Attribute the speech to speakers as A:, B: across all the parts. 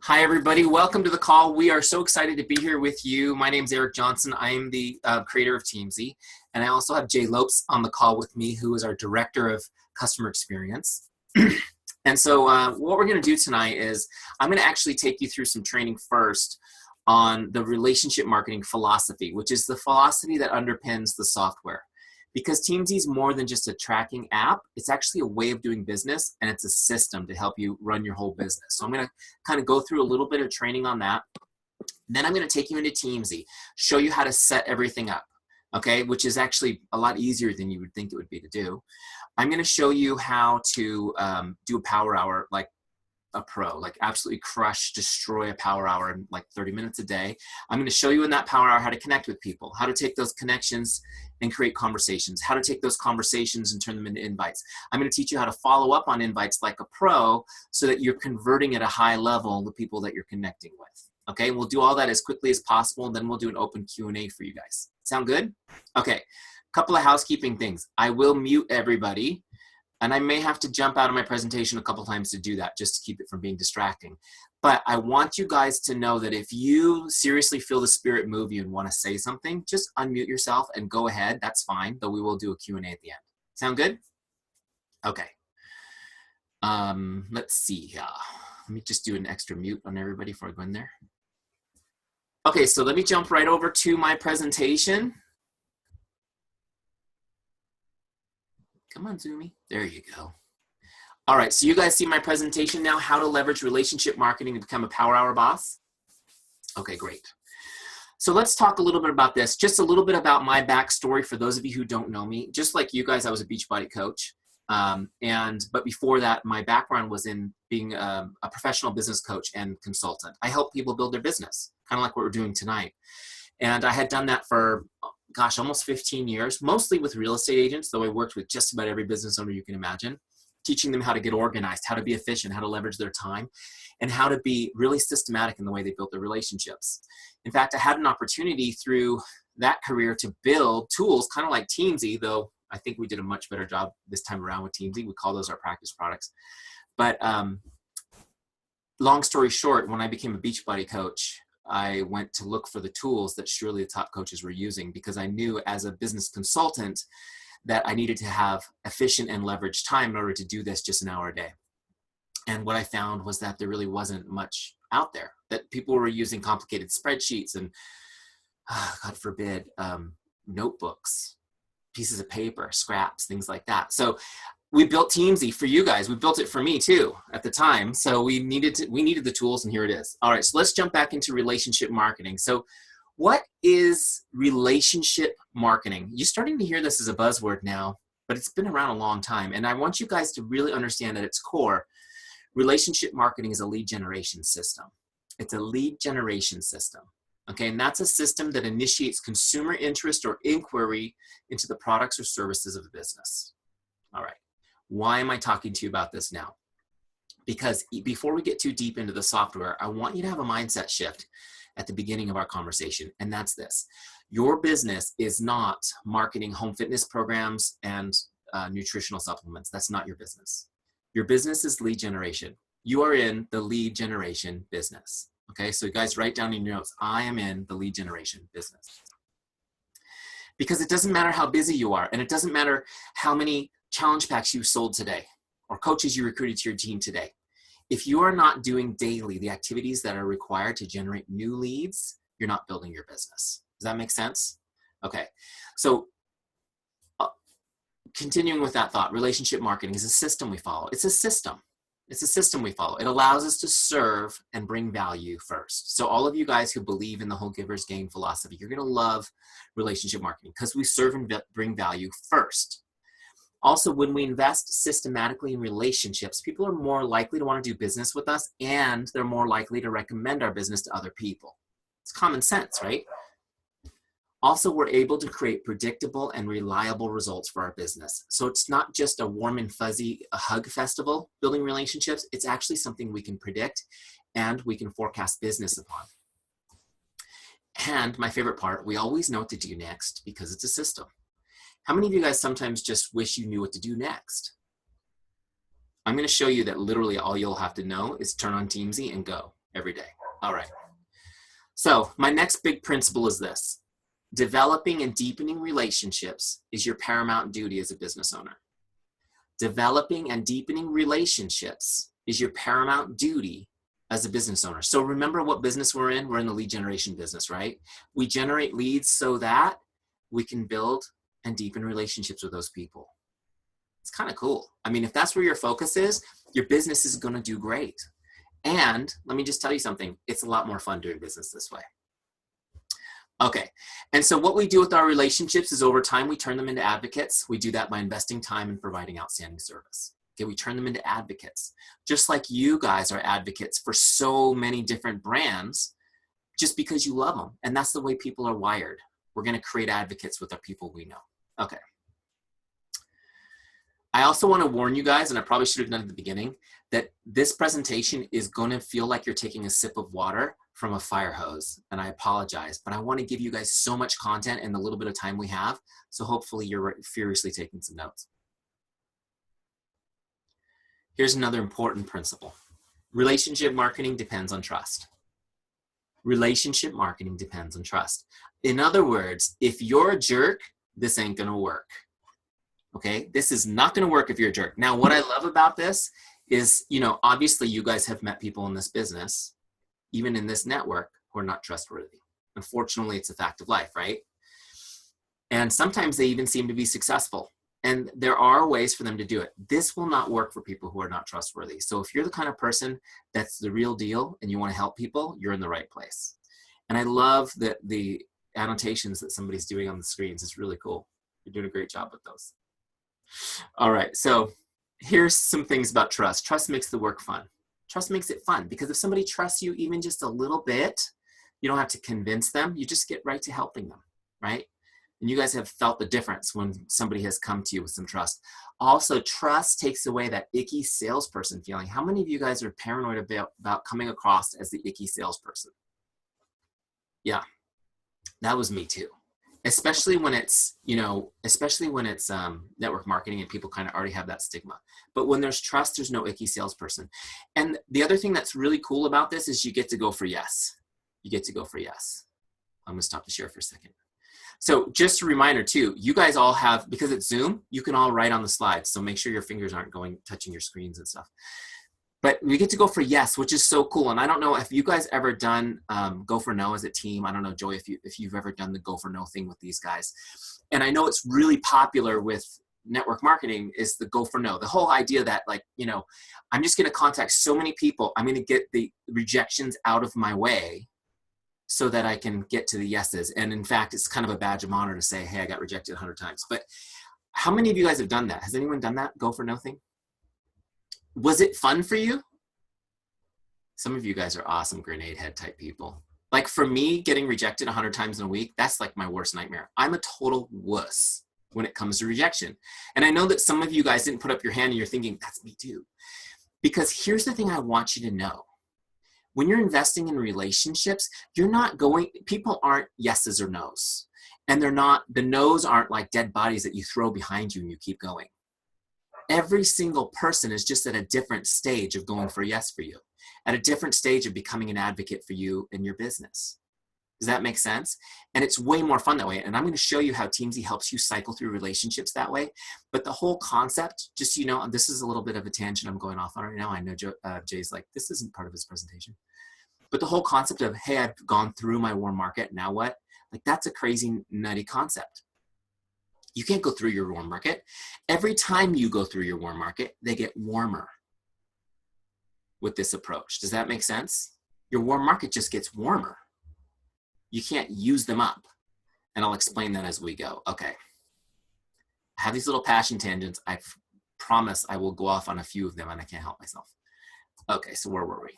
A: Hi, everybody. Welcome to the call. We are so excited to be here with you. My name is Eric Johnson. I am the creator of Teamzy, and I also have Jay Lopes on the call with me, who is our Director of Customer Experience. And so what we're going to do tonight is I'm going to actually take you through some training first on the relationship marketing philosophy, which is the philosophy that underpins the software. Because Teamzy is more than just a tracking app, it's actually a way of doing business, and it's a system to help you run your whole business. So I'm going to kind of go through a little bit of training on that. Then I'm going to take you into Teamzy, show you how to set everything up, okay, which is actually a lot easier than you would think it would be to do. I'm going to show you how to do a power hour like a pro, like absolutely crush, destroy a power hour in like 30 minutes a day. I'm going to show you in that power hour how to connect with people, how to take those connections and create conversations, how to take those conversations and turn them into invites. I'm going to teach you how to follow up on invites like a pro so that you're converting at a high level the people that you're connecting with. Okay, we'll do all that as quickly as possible, and then we'll do an open Q&A for you guys. Sound good? Okay, couple of housekeeping things. I will mute everybody, and I may have to jump out of my presentation a couple times to do that just to keep it from being distracting. But I want you guys to know that if you seriously feel the spirit move you and want to say something, just unmute yourself and go ahead. That's fine, though we will do a Q&A at the end. Sound good? Okay. Let's see. Let me just do an extra mute on everybody before I go in there. Okay, so let me jump right over to my presentation. Come on, Zoomy. There you go. All right, so you guys see my presentation now, how to leverage relationship marketing to become a power hour boss? Okay, great. So let's talk a little bit about this, just a little bit about my backstory for those of you who don't know me. Just like you guys, I was a Beachbody coach. But before that, my background was in being a professional business coach and consultant. I help people build their business, kind of like what we're doing tonight. And I had done that for, gosh, almost 15 years, mostly with real estate agents, though I worked with just about every business owner you can imagine, teaching them how to get organized, how to be efficient, how to leverage their time, and how to be really systematic in the way they built their relationships. In fact, I had an opportunity through that career to build tools kind of like Teamzy, though I think we did a much better job this time around with Teamzy. We call those our practice products. But long story short, when I became a Beachbody coach, I went to look for the tools that surely the top coaches were using, because I knew as a business consultant that I needed to have efficient and leveraged time in order to do this just an hour a day. And what I found was that there really wasn't much out there, that people were using complicated spreadsheets and, God forbid, notebooks, pieces of paper, scraps, things like that. So we built Teamzy for you guys. We built it for me too at the time. So we needed the tools, and here it is. All right, so let's jump back into relationship marketing. So what is relationship marketing? You're starting to hear this as a buzzword now, but it's been around a long time. And I want you guys to really understand at its core, relationship marketing is a lead generation system. It's a lead generation system. Okay, and that's a system that initiates consumer interest or inquiry into the products or services of the business. All right, why am I talking to you about this now? Because before we get too deep into the software, I want you to have a mindset shift at the beginning of our conversation, and that's this. Your business is not marketing home fitness programs and nutritional supplements. That's not your business. Your business is lead generation. You are in the lead generation business. Okay, so you guys write down in your notes, I am in the lead generation business. Because it doesn't matter how busy you are, and it doesn't matter how many challenge packs you sold today or coaches you recruited to your team today. If you are not doing daily the activities that are required to generate new leads, you're not building your business. Does that make sense? Okay, so continuing with that thought, relationship marketing is a system we follow. It's a system. It's a system we follow. It allows us to serve and bring value first. So all of you guys who believe in the whole giver's gain philosophy, you're going to love relationship marketing because we serve and bring value first. Also, when we invest systematically in relationships, people are more likely to want to do business with us, and they're more likely to recommend our business to other people. It's common sense, right? Also, we're able to create predictable and reliable results for our business. So it's not just a warm and fuzzy hug festival building relationships. It's actually something we can predict and we can forecast business upon. And my favorite part, we always know what to do next because it's a system. How many of you guys sometimes just wish you knew what to do next? I'm going to show you that literally all you'll have to know is turn on Teamzy and go. every day. All right. So my next big principle is this. Developing and deepening relationships is your paramount duty as a business owner. Developing and deepening relationships is your paramount duty as a business owner. So remember what business we're in? We're in the lead generation business, right? We generate leads so that we can build and deepen relationships with those people. It's kind of cool. I mean, if that's where your focus is, your business is going to do great. And let me just tell you something. It's a lot more fun doing business this way. Okay, and so what we do with our relationships is over time, we turn them into advocates. We do that by investing time and providing outstanding service. Okay, we turn them into advocates. Just like you guys are advocates for so many different brands, just because you love them. And that's the way people are wired. We're gonna create advocates with the people we know. Okay. I also wanna warn you guys, and I probably should have done it at the beginning, that this presentation is gonna feel like you're taking a sip of water from a fire hose, and I apologize, but I want to give you guys so much content in the little bit of time we have, so hopefully you're furiously taking some notes. Here's another important principle. Relationship marketing depends on trust. Relationship marketing depends on trust. In other words, if you're a jerk, this ain't gonna work. Okay, this is not gonna work if you're a jerk. Now, what I love about this is, you know, obviously you guys have met people in this business, even in this network, who are not trustworthy. Unfortunately, it's a fact of life, right? And sometimes they even seem to be successful. And there are ways for them to do it. This will not work for people who are not trustworthy. So if you're the kind of person that's the real deal and you want to help people, you're in the right place. And I love the annotations that somebody's doing on the screens. It's really cool. You're doing a great job with those. All right, so here's some things about trust. Trust makes the work fun. Trust makes it fun because if somebody trusts you even just a little bit, you don't have to convince them. You just get right to helping them, right? And you guys have felt the difference when somebody has come to you with some trust. Also, trust takes away that icky salesperson feeling. How many of you guys are paranoid about coming across as the icky salesperson? Yeah, that was me too. Especially when it's, you know, network marketing and people kind of already have that stigma. But when there's trust, there's no icky salesperson. And the other thing that's really cool about this is you get to go for yes. You get to go for yes. I'm gonna stop the share for a second. So just a reminder too, you guys all have, because it's Zoom, you can all write on the slides. So make sure your fingers aren't touching your screens and stuff. But we get to go for yes, which is so cool. And I don't know if you guys ever done go for no as a team. I don't know, Joy, if you've ever done the go for no thing with these guys. And I know it's really popular with network marketing is the go for no. The whole idea that, like, you know, I'm just going to contact so many people. I'm going to get the rejections out of my way so that I can get to the yeses. And in fact, it's kind of a badge of honor to say, hey, I got rejected 100 times. But how many of you guys have done that? Has anyone done that go for no thing? Was it fun for you? Some of you guys are awesome grenade head type people. Like for me, getting rejected 100 times in a week, that's like my worst nightmare. I'm a total wuss when it comes to rejection. And I know that some of you guys didn't put up your hand and you're thinking, that's me too. Because here's the thing I want you to know. When you're investing in relationships, people aren't yeses or nos. And the no's aren't like dead bodies that you throw behind you and you keep going. Every single person is just at a different stage of going for a yes for you, at a different stage of becoming an advocate for you in your business. Does that make sense? And it's way more fun that way. And I'm going to show you how Teamzy helps you cycle through relationships that way. But the whole concept, just so you know, this is a little bit of a tangent I'm going off on right now. I know Jay's like, this isn't part of his presentation. But the whole concept of, hey, I've gone through my warm market, now what? Like, that's a crazy, nutty concept. You can't go through your warm market. Every time you go through your warm market, they get warmer with this approach. Does that make sense? Your warm market just gets warmer. You can't use them up. And I'll explain that as we go. Okay. I have these little passion tangents. I promise I will go off on a few of them and I can't help myself. Okay, so where were we?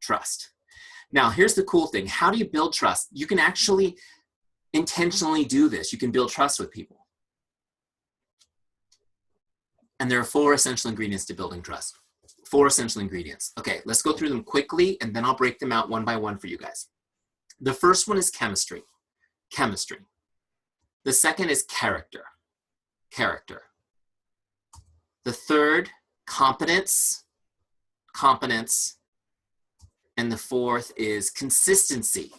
A: Trust. Now, here's the cool thing. How do you build trust? You can actually intentionally do this. You can build trust with people. And there are 4 essential ingredients to building trust. 4 essential ingredients. Okay, let's go through them quickly and then I'll break them out one by one for you guys. The first one is chemistry. Chemistry. The second is character. Character. The third, competence. Competence. And the fourth is consistency.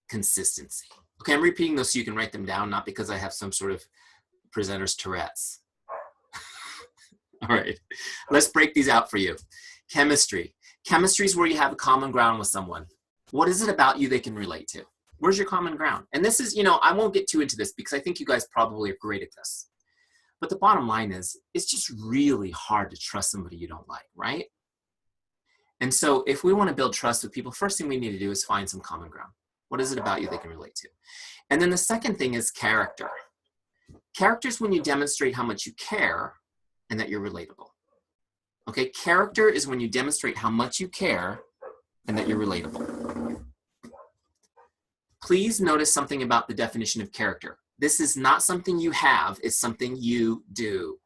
A: Consistency. Okay, I'm repeating those so you can write them down, not because I have some sort of presenter's Tourette's. All right, let's break these out for you. Chemistry. Chemistry is where you have a common ground with someone. What is it about you they can relate to? Where's your common ground? And this is, I won't get too into this because I think you guys probably are great at this. But the bottom line is, it's just really hard to trust somebody you don't like, right? And so if we want to build trust with people, first thing we need to do is find some common ground. What is it about you they can relate to? And then the second thing is character. Character is when you demonstrate how much you care and that you're relatable. Okay, character is when you demonstrate how much you care and that you're relatable. Please notice something about the definition of character. This is not something you have, it's something you do.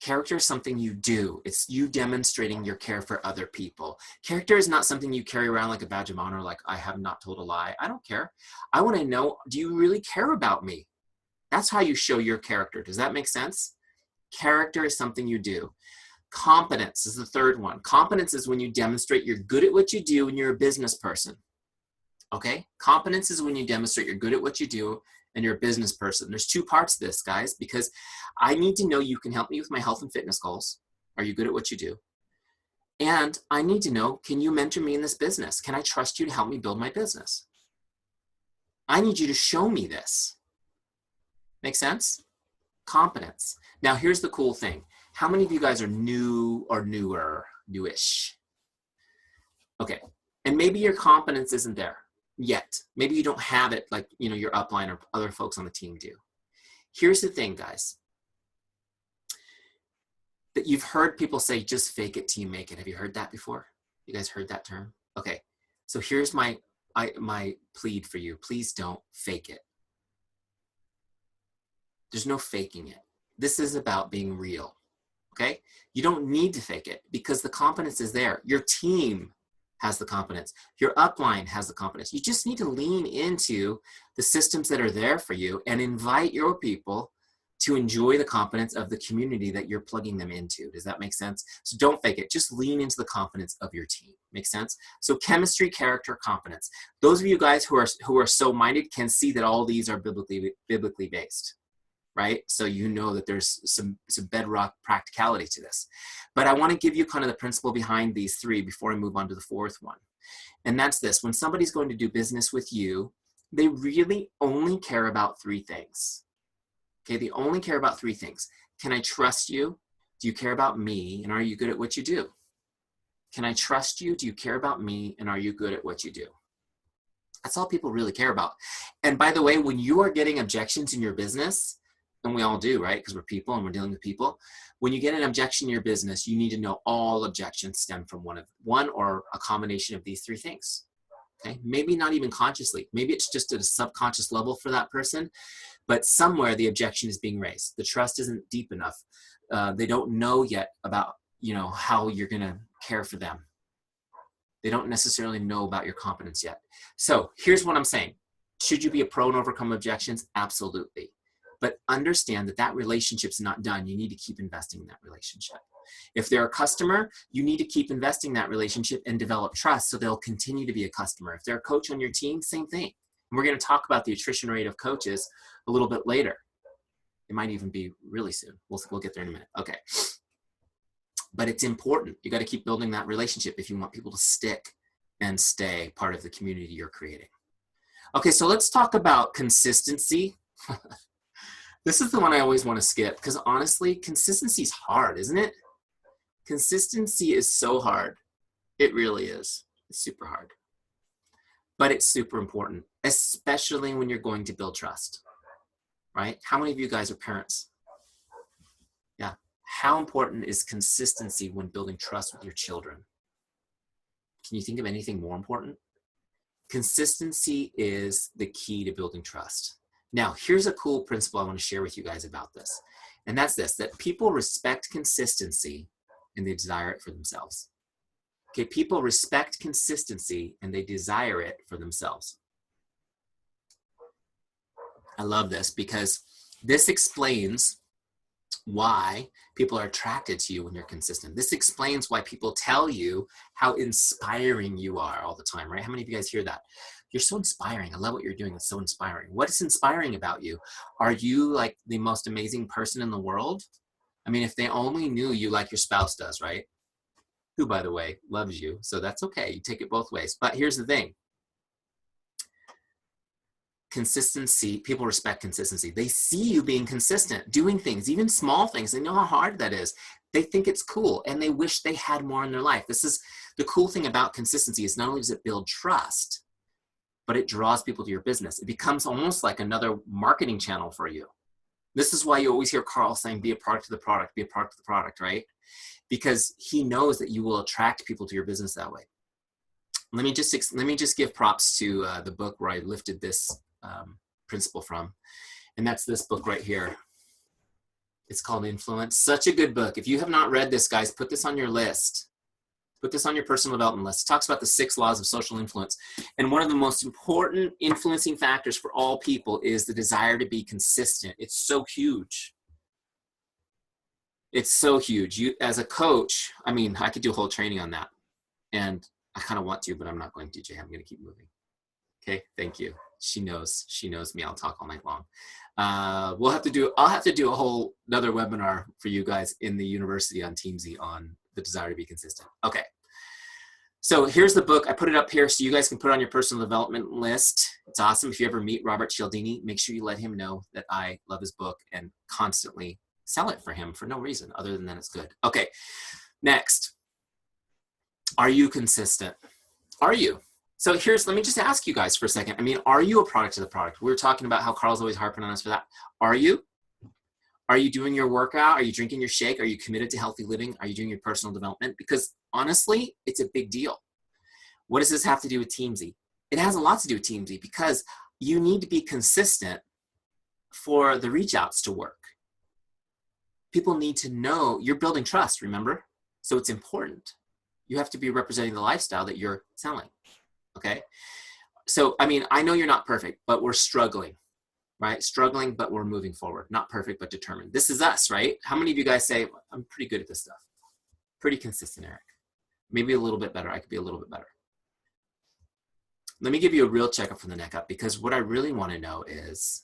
A: Character is something you do. It's you demonstrating your care for other people. Character is not something you carry around like a badge of honor, like I have not told a lie. I don't care. I want to know, do you really care about me? That's how you show your character. Does that make sense? Character is something you do. Competence is the third one. Competence is when you demonstrate you're good at what you do and you're a business person. Okay? Competence is when you demonstrate you're good at what you do and you're a business person. There's two parts to this, guys, because I need to know you can help me with my health and fitness goals. Are you good at what you do? And I need to know, can you mentor me in this business? Can I trust you to help me build my business? I need you to show me this. Make sense? Competence. Now, here's the cool thing. How many of you guys are new or newer, newish? Okay. And maybe your competence isn't there yet. Maybe you don't have it like, your upline or other folks on the team do. Here's the thing, guys. That you've heard people say, just fake it till you make it. Have you heard that before? You guys heard that term? Okay. So here's my plead for you. Please don't fake it. There's no faking it. This is about being real. Okay? You don't need to fake it because the competence is there. Your team has the competence. Your upline has the competence. You just need to lean into the systems that are there for you and invite your people to enjoy the competence of the community that you're plugging them into. Does that make sense? So don't fake it. Just lean into the competence of your team. Make sense? So chemistry, character, competence. Those of you guys who are so minded can see that all these are biblically based. Right? So you know that there's some bedrock practicality to this. But I want to give you kind of the principle behind these three before I move on to the fourth one. And that's this. When somebody's going to do business with you, they really only care about three things. Okay? They only care about three things. Can I trust you? Do you care about me? And are you good at what you do? Can I trust you? Do you care about me? And are you good at what you do? That's all people really care about. And by the way, when you are getting objections in your business, and we all do, right? Because we're people and we're dealing with people. When you get an objection in your business, you need to know all objections stem from one or a combination of these three things. Okay? Maybe not even consciously. Maybe it's just at a subconscious level for that person, but somewhere the objection is being raised. The trust isn't deep enough. They don't know yet about, how you're going to care for them. They don't necessarily know about your competence yet. So here's what I'm saying. Should you be a pro and overcome objections? Absolutely. But understand that relationship's not done. You need to keep investing in that relationship. If they're a customer, you need to keep investing in that relationship and develop trust so they'll continue to be a customer. If they're a coach on your team, same thing. And we're going to talk about the attrition rate of coaches a little bit later. It might even be really soon. We'll get there in a minute. Okay. But it's important. You got to keep building that relationship if you want people to stick and stay part of the community you're creating. Okay, so let's talk about consistency. This is the one I always want to skip because honestly, consistency is hard, isn't it? Consistency is so hard. It really is. It's super hard. But it's super important, especially when you're going to build trust, right? How many of you guys are parents? Yeah. How important is consistency when building trust with your children? Can you think of anything more important? Consistency is the key to building trust. Now, here's a cool principle I want to share with you guys about this. And that's this, that people respect consistency and they desire it for themselves. Okay, people respect consistency and they desire it for themselves. I love this because this explains why people are attracted to you when you're consistent. This explains why people tell you how inspiring you are all the time, right? How many of you guys hear that? You're so inspiring. I love what you're doing. It's so inspiring. What is inspiring about you? Are you like the most amazing person in the world? I mean, if they only knew you like your spouse does, right? Who, by the way, loves you. So that's okay. You take it both ways. But here's the thing. Consistency, people respect consistency. They see you being consistent, doing things, even small things. They know how hard that is. They think it's cool and they wish they had more in their life. This is the cool thing about consistency, is not only does it build trust, but it draws people to your business. It becomes almost like another marketing channel for you. This is why you always hear Carl saying, be a product of the product, be a product of the product, right? Because he knows that you will attract people to your business that way. Let me just give props to the book where I lifted this principle from, and that's this book right here. It's called Influence. Such a good book. If you have not read this, guys, put this on your list. Put this on your personal development list. It talks about the 6 laws of social influence. And one of the most important influencing factors for all people is the desire to be consistent. It's so huge. It's so huge. You, as a coach, I mean, I could do a whole training on that. And I kind of want to, but I'm not going to, Jay. I'm going to keep moving. Okay, thank you. She knows me. I'll talk all night long. I'll have to do a whole another webinar for you guys in the university on Teamzy on the desire to be consistent. Okay. So here's the book. I put it up here so you guys can put it on your personal development list. It's awesome. If you ever meet Robert Cialdini, make sure you let him know that I love his book and constantly sell it for him for no reason other than that it's good. Okay, next. Are you consistent? Are you? So let me just ask you guys for a second. I mean, are you a product of the product? We were talking about how Carl's always harping on us for that. Are you? Are you doing your workout? Are you drinking your shake? Are you committed to healthy living? Are you doing your personal development? Because honestly, it's a big deal. What does this have to do with Teamzy? It has a lot to do with Teamzy because you need to be consistent for the reach outs to work. People need to know you're building trust, remember? So it's important. You have to be representing the lifestyle that you're selling. Okay. So, I mean, I know you're not perfect, but we're struggling, right? Struggling, but we're moving forward. Not perfect, but determined. This is us, right? How many of you guys say, I'm pretty good at this stuff? Pretty consistent, Eric. Maybe a little bit better. I could be a little bit better. Let me give you a real checkup from the neck up, because what I really want to know is,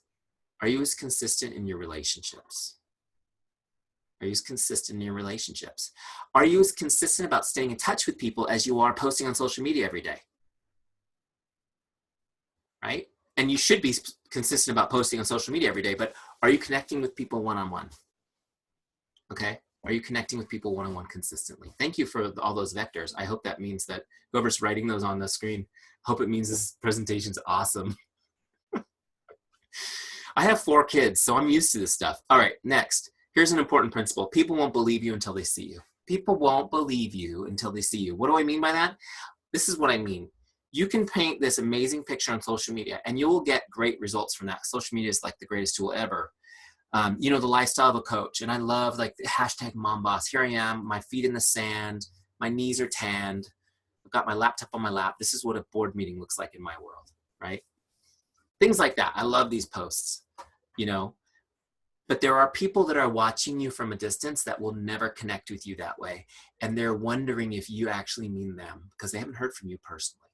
A: are you as consistent in your relationships? Are you as consistent in your relationships? Are you as consistent about staying in touch with people as you are posting on social media every day? Right? And you should be consistent about posting on social media every day, but are you connecting with people one-on-one? Okay? Are you connecting with people one-on-one consistently? Thank you for all those vectors. I hope that means that whoever's writing those on the screen, hope it means this presentation's awesome. I have 4 kids, so I'm used to this stuff. All right, next. Here's an important principle. People won't believe you until they see you. People won't believe you until they see you. What do I mean by that? This is what I mean. You can paint this amazing picture on social media and you will get great results from that. Social media is like the greatest tool ever. You know, the lifestyle of a coach. And I love like the hashtag mom boss. Here I am, my feet in the sand, my knees are tanned. I've got my laptop on my lap. This is what a board meeting looks like in my world, right? Things like that. I love these posts, you know. But there are people that are watching you from a distance that will never connect with you that way. And they're wondering if you actually mean them because they haven't heard from you personally.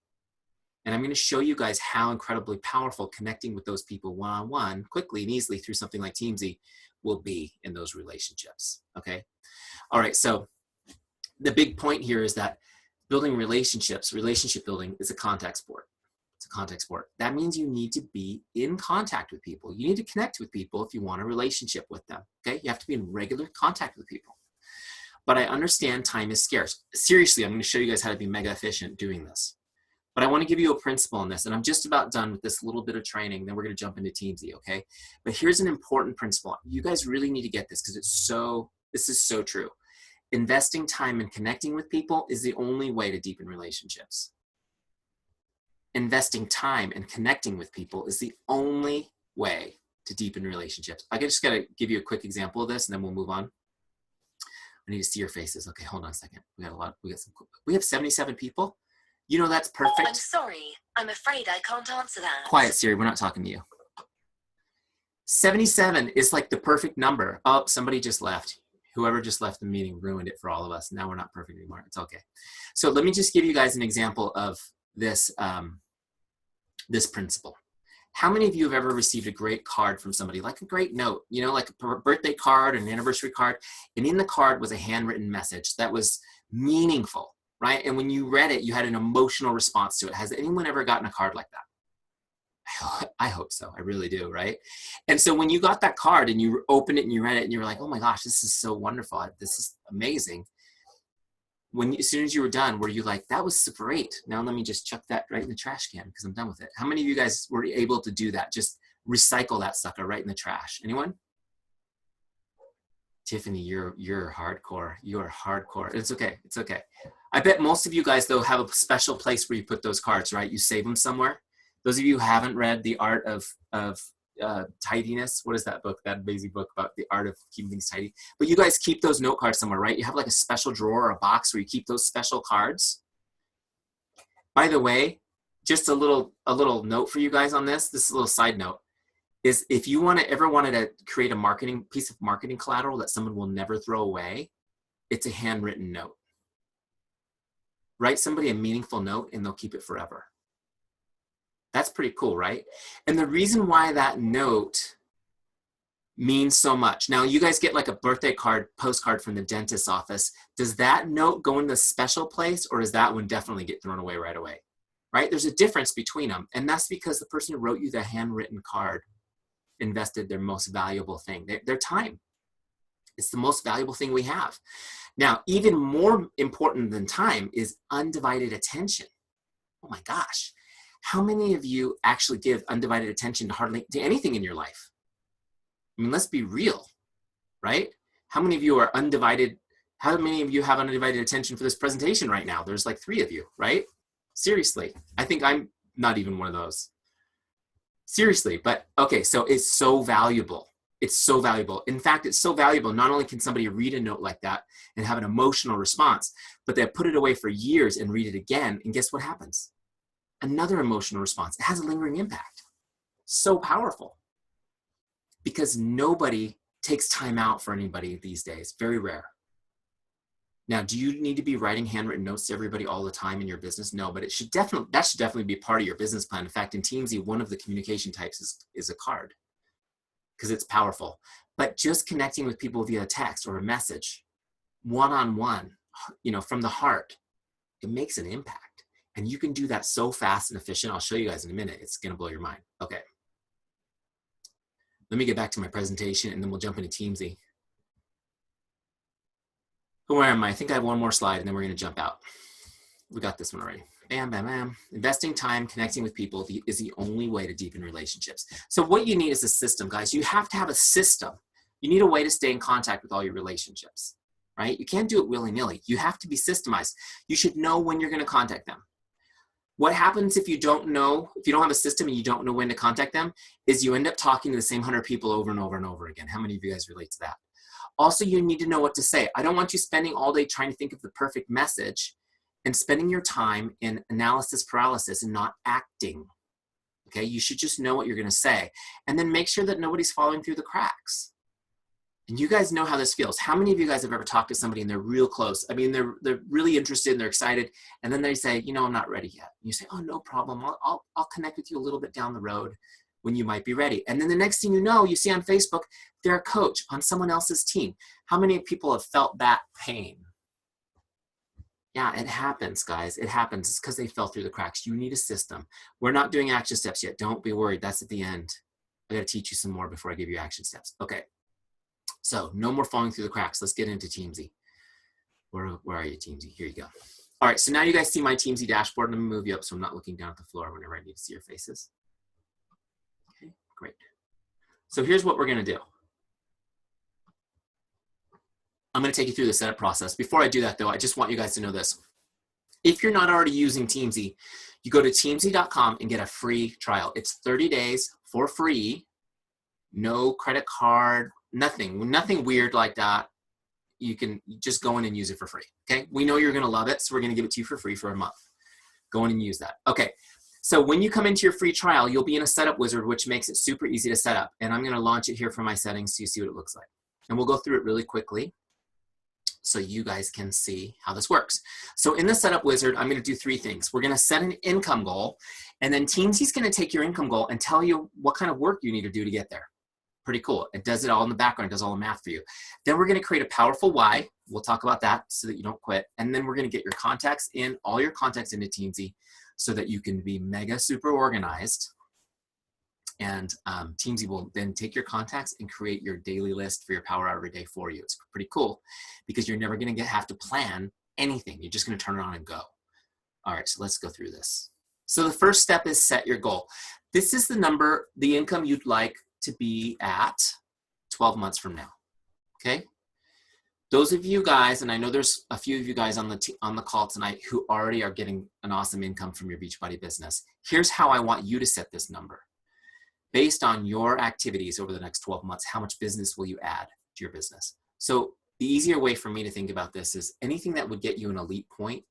A: And I'm going to show you guys how incredibly powerful connecting with those people one-on-one quickly and easily through something like Teamzy will be in those relationships. Okay. All right. So the big point here is that building relationships, relationship building is a contact sport. It's a contact sport. That means you need to be in contact with people. You need to connect with people if you want a relationship with them. Okay. You have to be in regular contact with people. But I understand time is scarce. Seriously, I'm going to show you guys how to be mega efficient doing this. But I want to give you a principle on this, and I'm just about done with this little bit of training. Then we're going to jump into Teamzy, okay? But here's an important principle. You guys really need to get this because this is so true. Investing time in connecting with people is the only way to deepen relationships. Investing time in connecting with people is the only way to deepen relationships. I just got to give you a quick example of this, and then we'll move on. I need to see your faces. Okay, hold on a second. We have 77 people. You know, that's perfect.
B: I'm sorry. I'm afraid I can't answer that.
A: Quiet, Siri. We're not talking to you. 77 is like the perfect number. Oh, somebody just left. Whoever just left the meeting ruined it for all of us. Now we're not perfect anymore. It's okay. So let me just give you guys an example of this, this principle. How many of you have ever received a great card from somebody, like a great note, you know, like a birthday card, an anniversary card, and in the card was a handwritten message that was meaningful, right? And when you read it, you had an emotional response to it. Has anyone ever gotten a card like that? I hope so. I really do, right? And so when you got that card and you opened it and you read it and you were like, oh my gosh, this is so wonderful. This is amazing. As soon as you were done, were you like, that was great. Now let me just chuck that right in the trash can because I'm done with it. How many of you guys were able to do that? Just recycle that sucker right in the trash. Anyone? Tiffany, you're hardcore. You're hardcore. It's okay. It's okay. I bet most of you guys, though, have a special place where you put those cards, right? You save them somewhere. Those of you who haven't read The Art of Tidiness, what is that book, that amazing book about the art of keeping things tidy? But you guys keep those note cards somewhere, right? You have like a special drawer or a box where you keep those special cards. By the way, just a little note for you guys on this. This is a little side note. Is if you ever wanted to create a piece of marketing collateral that someone will never throw away, it's a handwritten note. Write somebody a meaningful note and they'll keep it forever. That's pretty cool, right? And the reason why that note means so much. Now, you guys get like a birthday card, postcard from the dentist's office. Does that note go in the special place, or does that one definitely get thrown away right away? Right? There's a difference between them. And that's because the person who wrote you the handwritten card invested their most valuable thing, their time. It's the most valuable thing we have. Now, even more important than time is undivided attention. Oh my gosh. How many of you actually give undivided attention to anything in your life? I mean, let's be real, right? How many of you are undivided? How many of you have undivided attention for this presentation right now? There's like 3 of you, right? Seriously. I think I'm not even one of those. Seriously, but okay, so it's so valuable. It's so valuable. In fact, it's so valuable. Not only can somebody read a note like that and have an emotional response, but they put it away for years and read it again. And guess what happens? Another emotional response. It has a lingering impact. So powerful. Because nobody takes time out for anybody these days. Very rare. Now, do you need to be writing handwritten notes to everybody all the time in your business? No, but that should definitely be part of your business plan. In fact, in Teamzy, one of the communication types is a card because it's powerful. But just connecting with people via text or a message, one-on-one, from the heart, it makes an impact. And you can do that so fast and efficient. I'll show you guys in a minute. It's going to blow your mind. Okay. Let me get back to my presentation and then we'll jump into Teamzy. Where am I? I think I have one more slide and then we're going to jump out. We got this one already. Bam, bam, bam. Investing time, connecting with people is the only way to deepen relationships. So what you need is a system, guys. You have to have a system. You need a way to stay in contact with all your relationships, right? You can't do it willy-nilly. You have to be systemized. You should know when you're going to contact them. What happens if you don't have a system and you don't know when to contact them, is you end up talking to the same 100 people over and over and over again. How many of you guys relate to that? Also, you need to know what to say. I don't want you spending all day trying to think of the perfect message and spending your time in analysis paralysis and not acting. Okay, you should just know what you're going to say and then make sure that nobody's falling through the cracks. And you guys know how this feels. How many of you guys have ever talked to somebody and they're real close? I mean, they're really interested and they're excited. And then they say, I'm not ready yet. And you say, oh, no problem. I'll connect with you a little bit down the road when you might be ready. And then the next thing you know, you see on Facebook, they're a coach on someone else's team. How many people have felt that pain? Yeah, it happens, guys. It happens. It's because they fell through the cracks. You need a system. We're not doing action steps yet. Don't be worried. That's at the end. I got to teach you some more before I give you action steps. Okay. So no more falling through the cracks. Let's get into Teamzy. Where are you, Teamzy? Here you go. All right, so now you guys see my Teamzy dashboard. Let me move you up so I'm not looking down at the floor whenever I need to see your faces. Okay, great. So here's what we're going to do. I'm going to take you through the setup process. Before I do that, though, I just want you guys to know this. If you're not already using Teamzy, you go to teamzy.com and get a free trial. It's 30 days for free, no credit card, nothing weird like that. You can just go in and use it for free, okay? We know you're gonna love it, so we're gonna give it to you for free for a month. Go in and use that. Okay, So when you come into your free trial, you'll be in a setup wizard, which makes it super easy to set up. And I'm going to launch it here from my settings so you see what it looks like. And we'll go through it really quickly so you guys can see how this works. So in the setup wizard, I'm going to do 3 things. We're going to set an income goal, and then Teamzy's going to take your income goal and tell you what kind of work you need to do to get there. Pretty cool. It does it all in the background, does all the math for you. Then we're going to create a powerful why. We'll talk about that so that you don't quit. And then we're going to get your contacts in, all your contacts into Teamzy so that you can be mega super organized. And Teamzy will then take your contacts and create your daily list for your power hour every day for you. It's pretty cool because you're never going to have to plan anything. You're just going to turn it on and go. All right, so let's go through this. So the first step is set your goal. This is the number, the income you'd like to be at 12 months from now, okay? Those of you guys, and I know there's a few of you guys on the call tonight who already are getting an awesome income from your Beachbody business. Here's how I want you to set this number. Based on your activities over the next 12 months, how much business will you add to your business? So the easier way for me to think about this is anything that would get you an elite point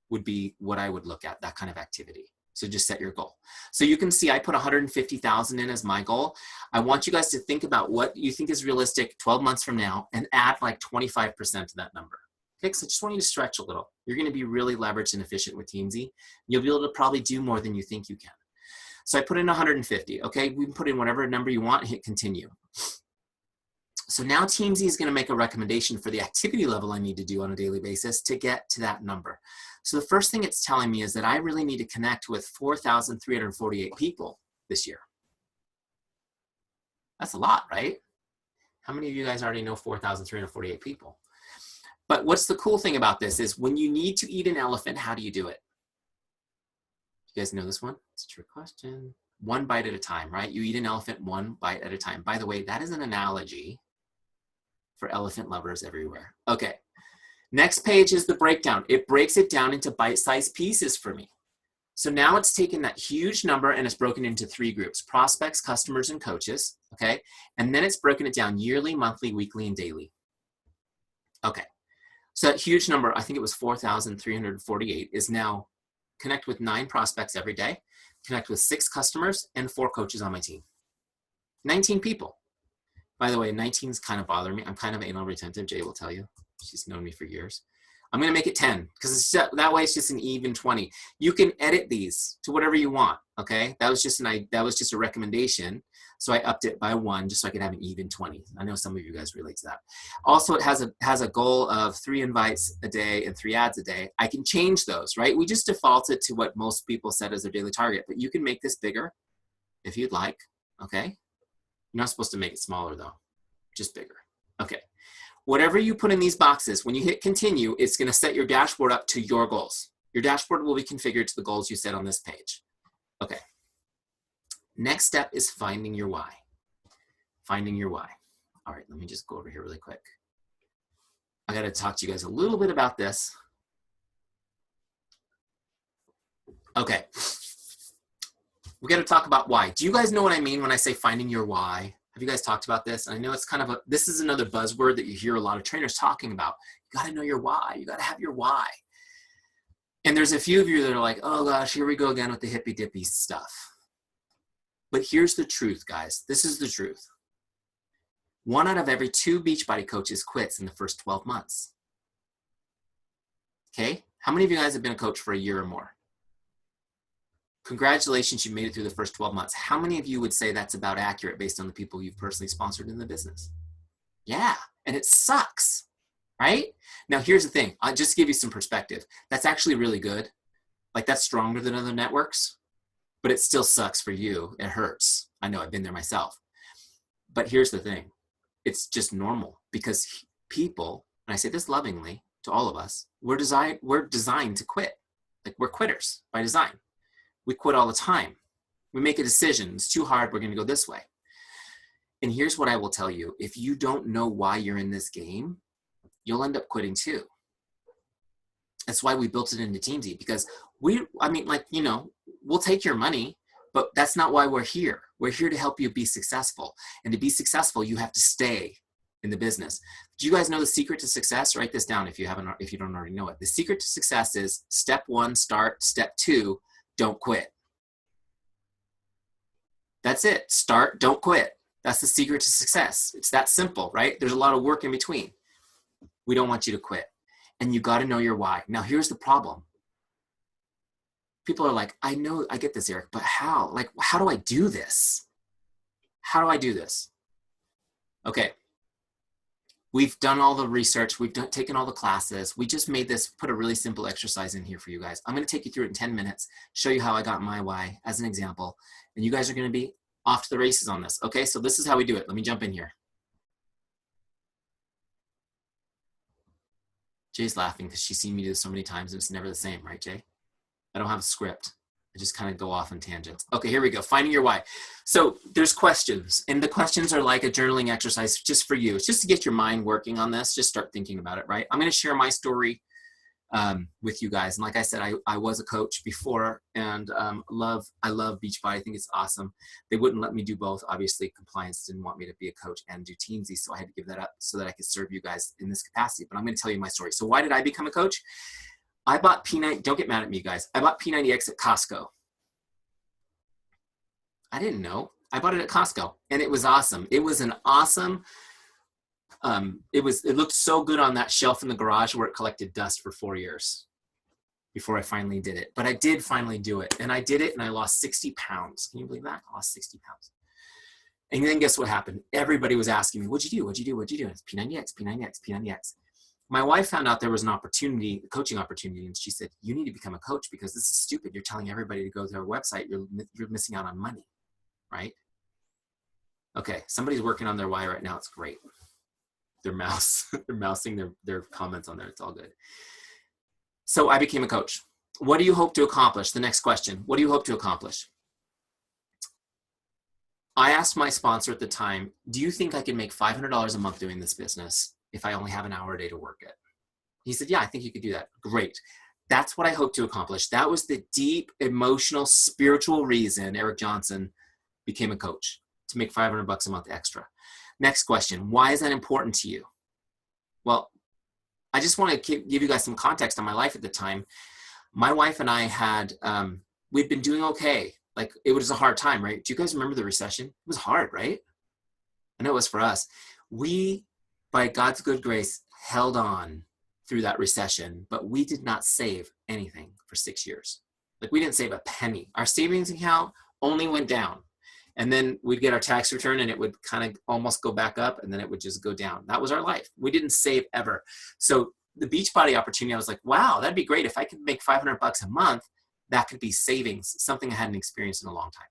A: would be what I would look at, that kind of activity. So just set your goal. So you can see I put 150,000 in as my goal. I want you guys to think about what you think is realistic 12 months from now and add like 25% to that number. Okay, so I just want you to stretch a little. You're going to be really leveraged and efficient with Teamzy. You'll be able to probably do more than you think you can. So I put in 150, okay? We can put in whatever number you want and hit continue. So now Teamzy is going to make a recommendation for the activity level I need to do on a daily basis to get to that number. So the first thing it's telling me is that I really need to connect with 4,348 people this year. That's a lot, right? How many of you guys already know 4,348 people? But what's the cool thing about this is when you need to eat an elephant, how do you do it? You guys know this one? It's a trick question. 1 bite at a time, right? You eat an elephant 1 bite at a time. By the way, that is an analogy for elephant lovers everywhere. Okay. Next page is the breakdown. It breaks it down into bite-sized pieces for me. So now it's taken that huge number and it's broken into 3 groups: prospects, customers, and coaches. Okay. And then it's broken it down yearly, monthly, weekly, and daily. Okay. So that huge number, I think it was 4,348, is now connect with 9 prospects every day, connect with 6 customers, and 4 coaches on my team. 19 people. By the way, 19 is kind of bothering me. I'm kind of anal retentive. Jay will tell you. She's known me for years. I'm going to make it 10 because that way it's just an even 20. You can edit these to whatever you want, okay? That was just a recommendation. So I upped it by 1 just so I could have an even 20. I know some of you guys relate to that. Also, it has a goal of 3 invites a day and 3 ads a day. I can change those, right? We just defaulted to what most people set as their daily target, but you can make this bigger if you'd like, okay? You're not supposed to make it smaller though, just bigger. Okay. Whatever you put in these boxes, when you hit continue, it's going to set your dashboard up to your goals. Your dashboard will be configured to the goals you set on this page. Okay. Next step is finding your why. Finding your why. All right, let me just go over here really quick. I got to talk to you guys a little bit about this. Okay. We got to talk about why. Do you guys know what I mean when I say finding your why? Have you guys talked about this? And I know it's kind of this is another buzzword that you hear a lot of trainers talking about. You got to know your why. You got to have your why. And there's a few of you that are like, oh gosh, here we go again with the hippy dippy stuff. But here's the truth, guys. This is the truth. 1 out of every 2 Beachbody coaches quits in the first 12 months. Okay? How many of you guys have been a coach for a year or more? Congratulations, you made it through the first 12 months. How many of you would say that's about accurate based on the people you've personally sponsored in the business? Yeah, and it sucks, right? Now, here's the thing. I'll just give you some perspective. That's actually really good. Like, that's stronger than other networks, but it still sucks for you. It hurts. I know, I've been there myself. But here's the thing. It's just normal because people, and I say this lovingly to all of us, we're designed to quit. Like, we're quitters by design. We quit all the time. We make a decision. It's too hard. We're going to go this way. And here's what I will tell you. If you don't know why you're in this game, you'll end up quitting too. That's why we built it into Teamzy, because we'll take your money, but that's not why we're here. We're here to help you be successful. And to be successful, you have to stay in the business. Do you guys know the secret to success? Write this down if you don't already know it. The secret to success is step 1, start. Step 2, don't quit. That's it. Start, don't quit. That's the secret to success. It's that simple, right? There's a lot of work in between. We don't want you to quit. And you got to know your why. Now, here's the problem. People are like, I know, I get this, Eric, but how? Like, how do I do this? How do I do this? Okay. We've done all the research. We've taken all the classes. We just made this, put a really simple exercise in here for you guys. I'm going to take you through it in 10 minutes, show you how I got my why as an example. And you guys are going to be off to the races on this. Okay, so this is how we do it. Let me jump in here. Jay's laughing because she's seen me do this so many times and it's never the same, right, Jay? I don't have a script. I just kind of go off on tangents. Okay, here we go. Finding your why. So there's questions, and the questions are like a journaling exercise just for you. It's just to get your mind working on this. Just start thinking about it, right? I'm going to share my story with you guys. And like I said, I was a coach before, and I love Beachbody. I think it's awesome. They wouldn't let me do both. Obviously, compliance didn't want me to be a coach and do Teamzy, so I had to give that up so that I could serve you guys in this capacity. But I'm going to tell you my story. So why did I become a coach? I bought P90, don't get mad at me, guys. I bought P90X at Costco. I didn't know. I bought it at Costco, and it was awesome. It was an awesome, it looked so good on that shelf in the garage where it collected dust for 4 years before I finally did it. But I did finally do it, and I did it, and I lost 60 pounds. Can you believe that? I lost 60 pounds. And then guess what happened? Everybody was asking me, what'd you do? What'd you do? What'd you do? It's P90X, P90X, P90X. My wife found out there was an opportunity, a coaching opportunity, and she said, you need to become a coach because this is stupid. You're telling everybody to go to their website. You're missing out on money, right? Okay, somebody's working on their why right now. It's great. They're mousing their comments on there. It's all good. So I became a coach. What do you hope to accomplish? The next question. What do you hope to accomplish? I asked my sponsor at the time, do you think I can make $500 a month doing this business if I only have an hour a day to work it? He said, yeah, I think you could do that. Great. That's what I hope to accomplish. That was the deep, emotional, spiritual reason Eric Johnson became a coach, to make $500 a month extra. Next question. Why is that important to you? Well, I just want to give you guys some context on my life at the time. My wife and I had, we'd been doing okay. Like, it was a hard time, right? Do you guys remember the recession? It was hard, right? I know it was for us. We, by God's good grace, held on through that recession, but we did not save anything for 6 years. Like, we didn't save a penny. Our savings account only went down. And then we'd get our tax return and it would kind of almost go back up, and then it would just go down. That was our life. We didn't save ever. So the Beachbody opportunity, I was like, wow, that'd be great. If I could make $500 a month, that could be savings, something I hadn't experienced in a long time.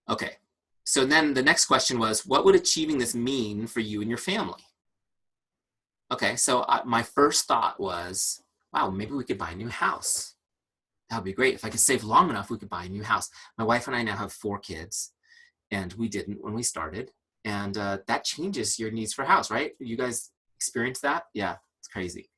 A: Okay. So then the next question was, what would achieving this mean for you and your family? Okay. So my first thought was, wow, maybe we could buy a new house. That would be great. If I could save long enough, we could buy a new house. My wife and I now have 4 kids, and we didn't when we started. And that changes your needs for a house, right? You guys experience that? Yeah, it's crazy.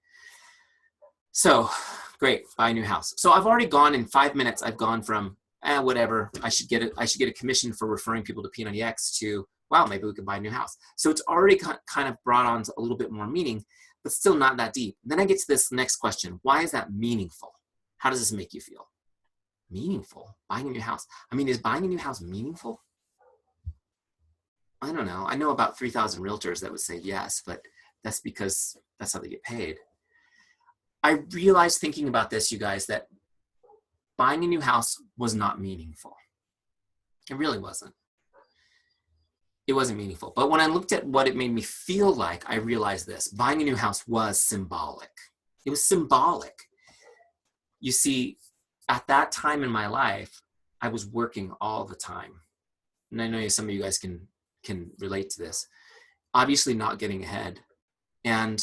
A: So great, buy a new house. So I've already gone in 5 minutes. I've gone from whatever, I should get a commission for referring people to P90X to, wow, maybe we could buy a new house. So it's already kind of brought on a little bit more meaning, but still not that deep. Then I get to this next question. Why is that meaningful? How does this make you feel? Meaningful? Buying a new house? I mean, is buying a new house meaningful? I don't know. I know about 3,000 realtors that would say yes, but that's because that's how they get paid. I realized thinking about this, you guys, that buying a new house was not meaningful. It really wasn't. It wasn't meaningful. But when I looked at what it made me feel like, I realized this. Buying a new house was symbolic. It was symbolic. You see, at that time in my life, I was working all the time. And I know some of you guys can relate to this. Obviously not getting ahead. And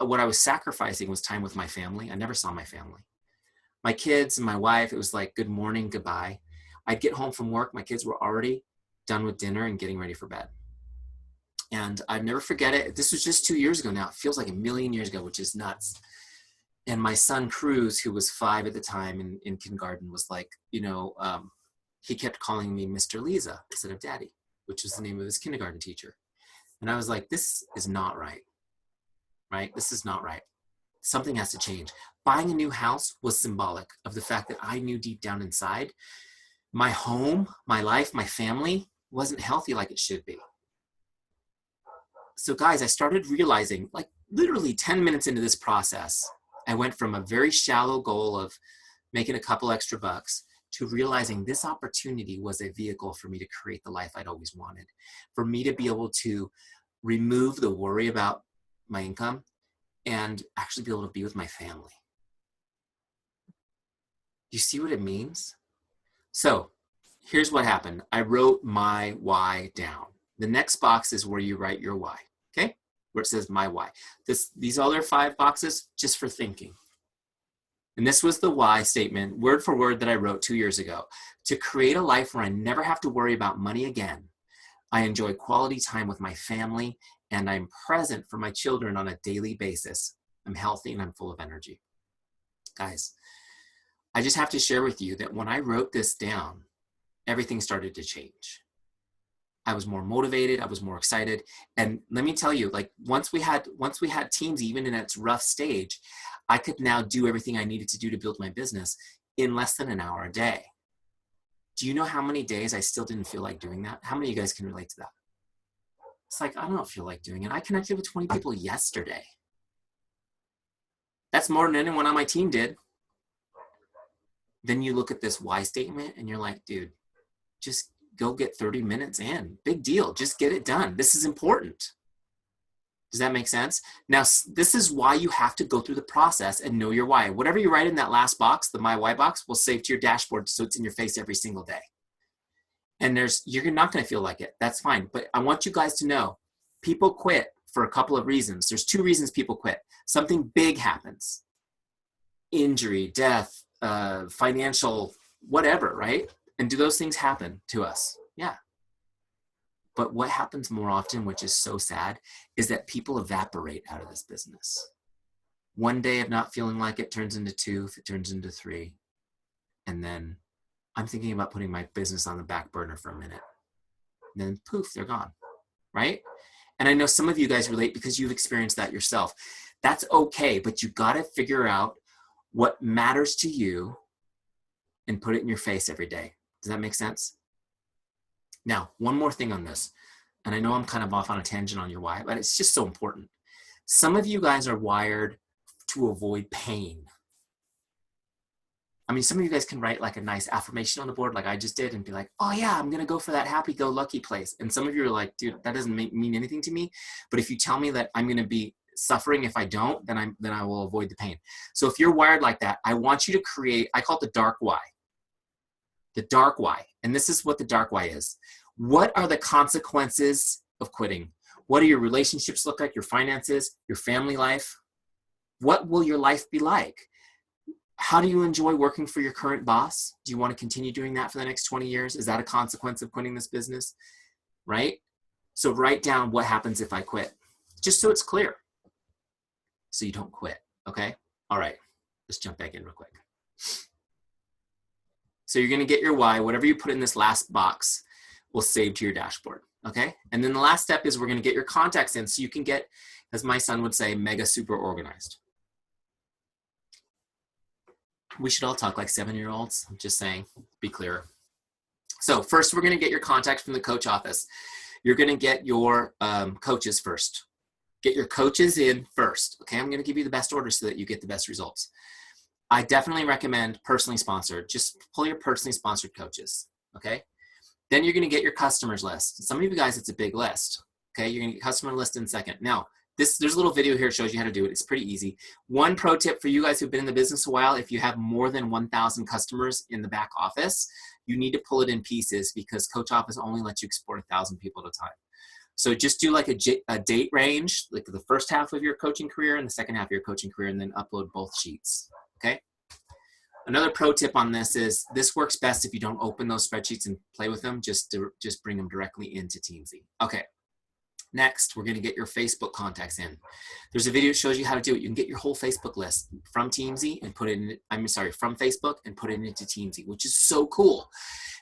A: what I was sacrificing was time with my family. I never saw my family. My kids and my wife, it was like, good morning, goodbye. I'd get home from work. My kids were already done with dinner and getting ready for bed. And I'd never forget it. This was just 2 years ago now. It feels like a million years ago, which is nuts. And my son, Cruz, who was 5 at the time in kindergarten, was like, he kept calling me Mr. Lisa instead of Daddy, which was the name of his kindergarten teacher. And I was like, this is not right, right? This is not right. Something has to change. Buying a new house was symbolic of the fact that I knew deep down inside, my home, my life, my family wasn't healthy like it should be. So guys, I started realizing, like literally 10 minutes into this process, I went from a very shallow goal of making a couple extra bucks to realizing this opportunity was a vehicle for me to create the life I'd always wanted, for me to be able to remove the worry about my income and actually be able to be with my family. Do you see what it means? So here's what happened. I wrote my why down. The next box is where you write your why, okay? Where it says my why. These other 5 boxes, just for thinking. And this was the why statement, word for word, that I wrote 2 years ago. To create a life where I never have to worry about money again. I enjoy quality time with my family, and I'm present for my children on a daily basis. I'm healthy and I'm full of energy. Guys, I just have to share with you that when I wrote this down, everything started to change. I was more motivated. I was more excited. And let me tell you, like once we had Teamzy, even in its rough stage, I could now do everything I needed to do to build my business in less than an hour a day. Do you know how many days I still didn't feel like doing that? How many of you guys can relate to that? It's like, I don't feel like doing it. I connected with 20 people yesterday. That's more than anyone on my team did. Then you look at this why statement and you're like, dude, just go get 30 minutes in. Big deal. Just get it done. This is important. Does that make sense? Now, this is why you have to go through the process and know your why. Whatever you write in that last box, the my why box, will save to your dashboard so it's in your face every single day. And you're not going to feel like it. That's fine. But I want you guys to know, people quit for a couple of reasons. There's 2 reasons people quit. Something big happens. Injury, death, financial, whatever, right? And do those things happen to us? Yeah. But what happens more often, which is so sad, is that people evaporate out of this business. One day of not feeling like it turns into 2, it turns into 3. And then I'm thinking about putting my business on the back burner for a minute. And then poof, they're gone, right? And I know some of you guys relate because you've experienced that yourself. That's okay, but you got to figure out what matters to you and put it in your face every day. Does that make sense? Now, one more thing on this, and I know I'm kind of off on a tangent on your why, but it's just so important. Some of you guys are wired to avoid pain. I mean, some of you guys can write like a nice affirmation on the board like I just did and be like, oh yeah, I'm going to go for that happy-go-lucky place. And some of you are like, dude, that doesn't mean anything to me. But if you tell me that I'm going to be suffering if I don't, then I will avoid the pain. So if you're wired like that, I want you to create, I call it the dark why. The dark why. And this is what the dark why is. What are the consequences of quitting? What do your relationships look like? Your finances, your family life? What will your life be like? How do you enjoy working for your current boss? Do you want to continue doing that for the next 20 years? Is that a consequence of quitting this business? Right? So write down what happens if I quit, just so it's clear. So you don't quit, okay? All right, let's jump back in real quick. So you're gonna get your why, whatever you put in this last box will save to your dashboard, okay? And then the last step is we're gonna get your contacts in so you can get, as my son would say, mega super organized. We should all talk like 7-year-olds, I'm just saying, be clear. So first we're gonna get your contacts from the coach office. You're gonna get your coaches first. Get your coaches in first, okay? I'm gonna give you the best order so that you get the best results. I definitely recommend personally sponsored. Just pull your personally sponsored coaches, okay? Then you're gonna get your customers list. Some of you guys, it's a big list, okay? You're gonna get customer list in second. Now, there's a little video here that shows you how to do it. It's pretty easy. One pro tip for you guys who've been in the business a while, if you have more than 1,000 customers in the back office, you need to pull it in pieces because Coach Office only lets you export 1,000 people at a time. So just do like a date range, like the first half of your coaching career and the second half of your coaching career, and then upload both sheets, okay? Another pro tip on this is this works best if you don't open those spreadsheets and play with them, just bring them directly into Teamzy. Okay, next, we're gonna get your Facebook contacts in. There's a video that shows you how to do it. You can get your whole Facebook list from Teamzy and put it in, from Facebook and put it into Teamzy, which is so cool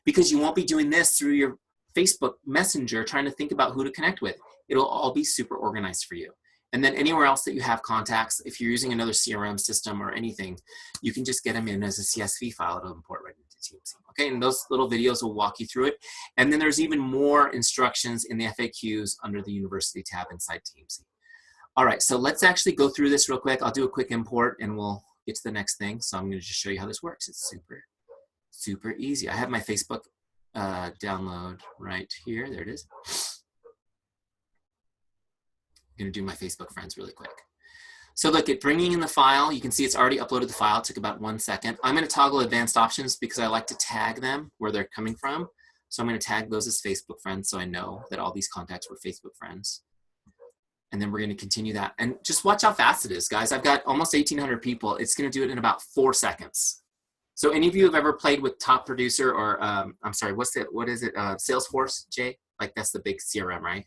A: because you won't be doing this through your Facebook Messenger trying to think about who to connect with. It'll all be super organized for you. And then anywhere else that you have contacts, if you're using another CRM system or anything, you can just get them in as a CSV file. It'll import right into Teamzy. Okay, and those little videos will walk you through it. And then there's even more instructions in the FAQs under the University tab inside Teamzy. All right, so let's actually go through this real quick. I'll do a quick import and we'll get to the next thing. So I'm gonna just show you how this works. It's super, super easy. I have my Facebook download right here. There it is. I'm gonna do my Facebook friends really quick. So look, at bringing in the file, you can see it's already uploaded the file. It took about 1 second. I'm gonna toggle advanced options because I like to tag them where they're coming from. So I'm gonna tag those as Facebook friends so I know that all these contacts were Facebook friends. And then we're gonna continue that. And just watch how fast it is, guys. I've got almost 1,800 people. It's gonna do it in about 4 seconds. So any of you have ever played with Top Producer or, I'm sorry, what is it, Salesforce, Jay? Like that's the big CRM, right?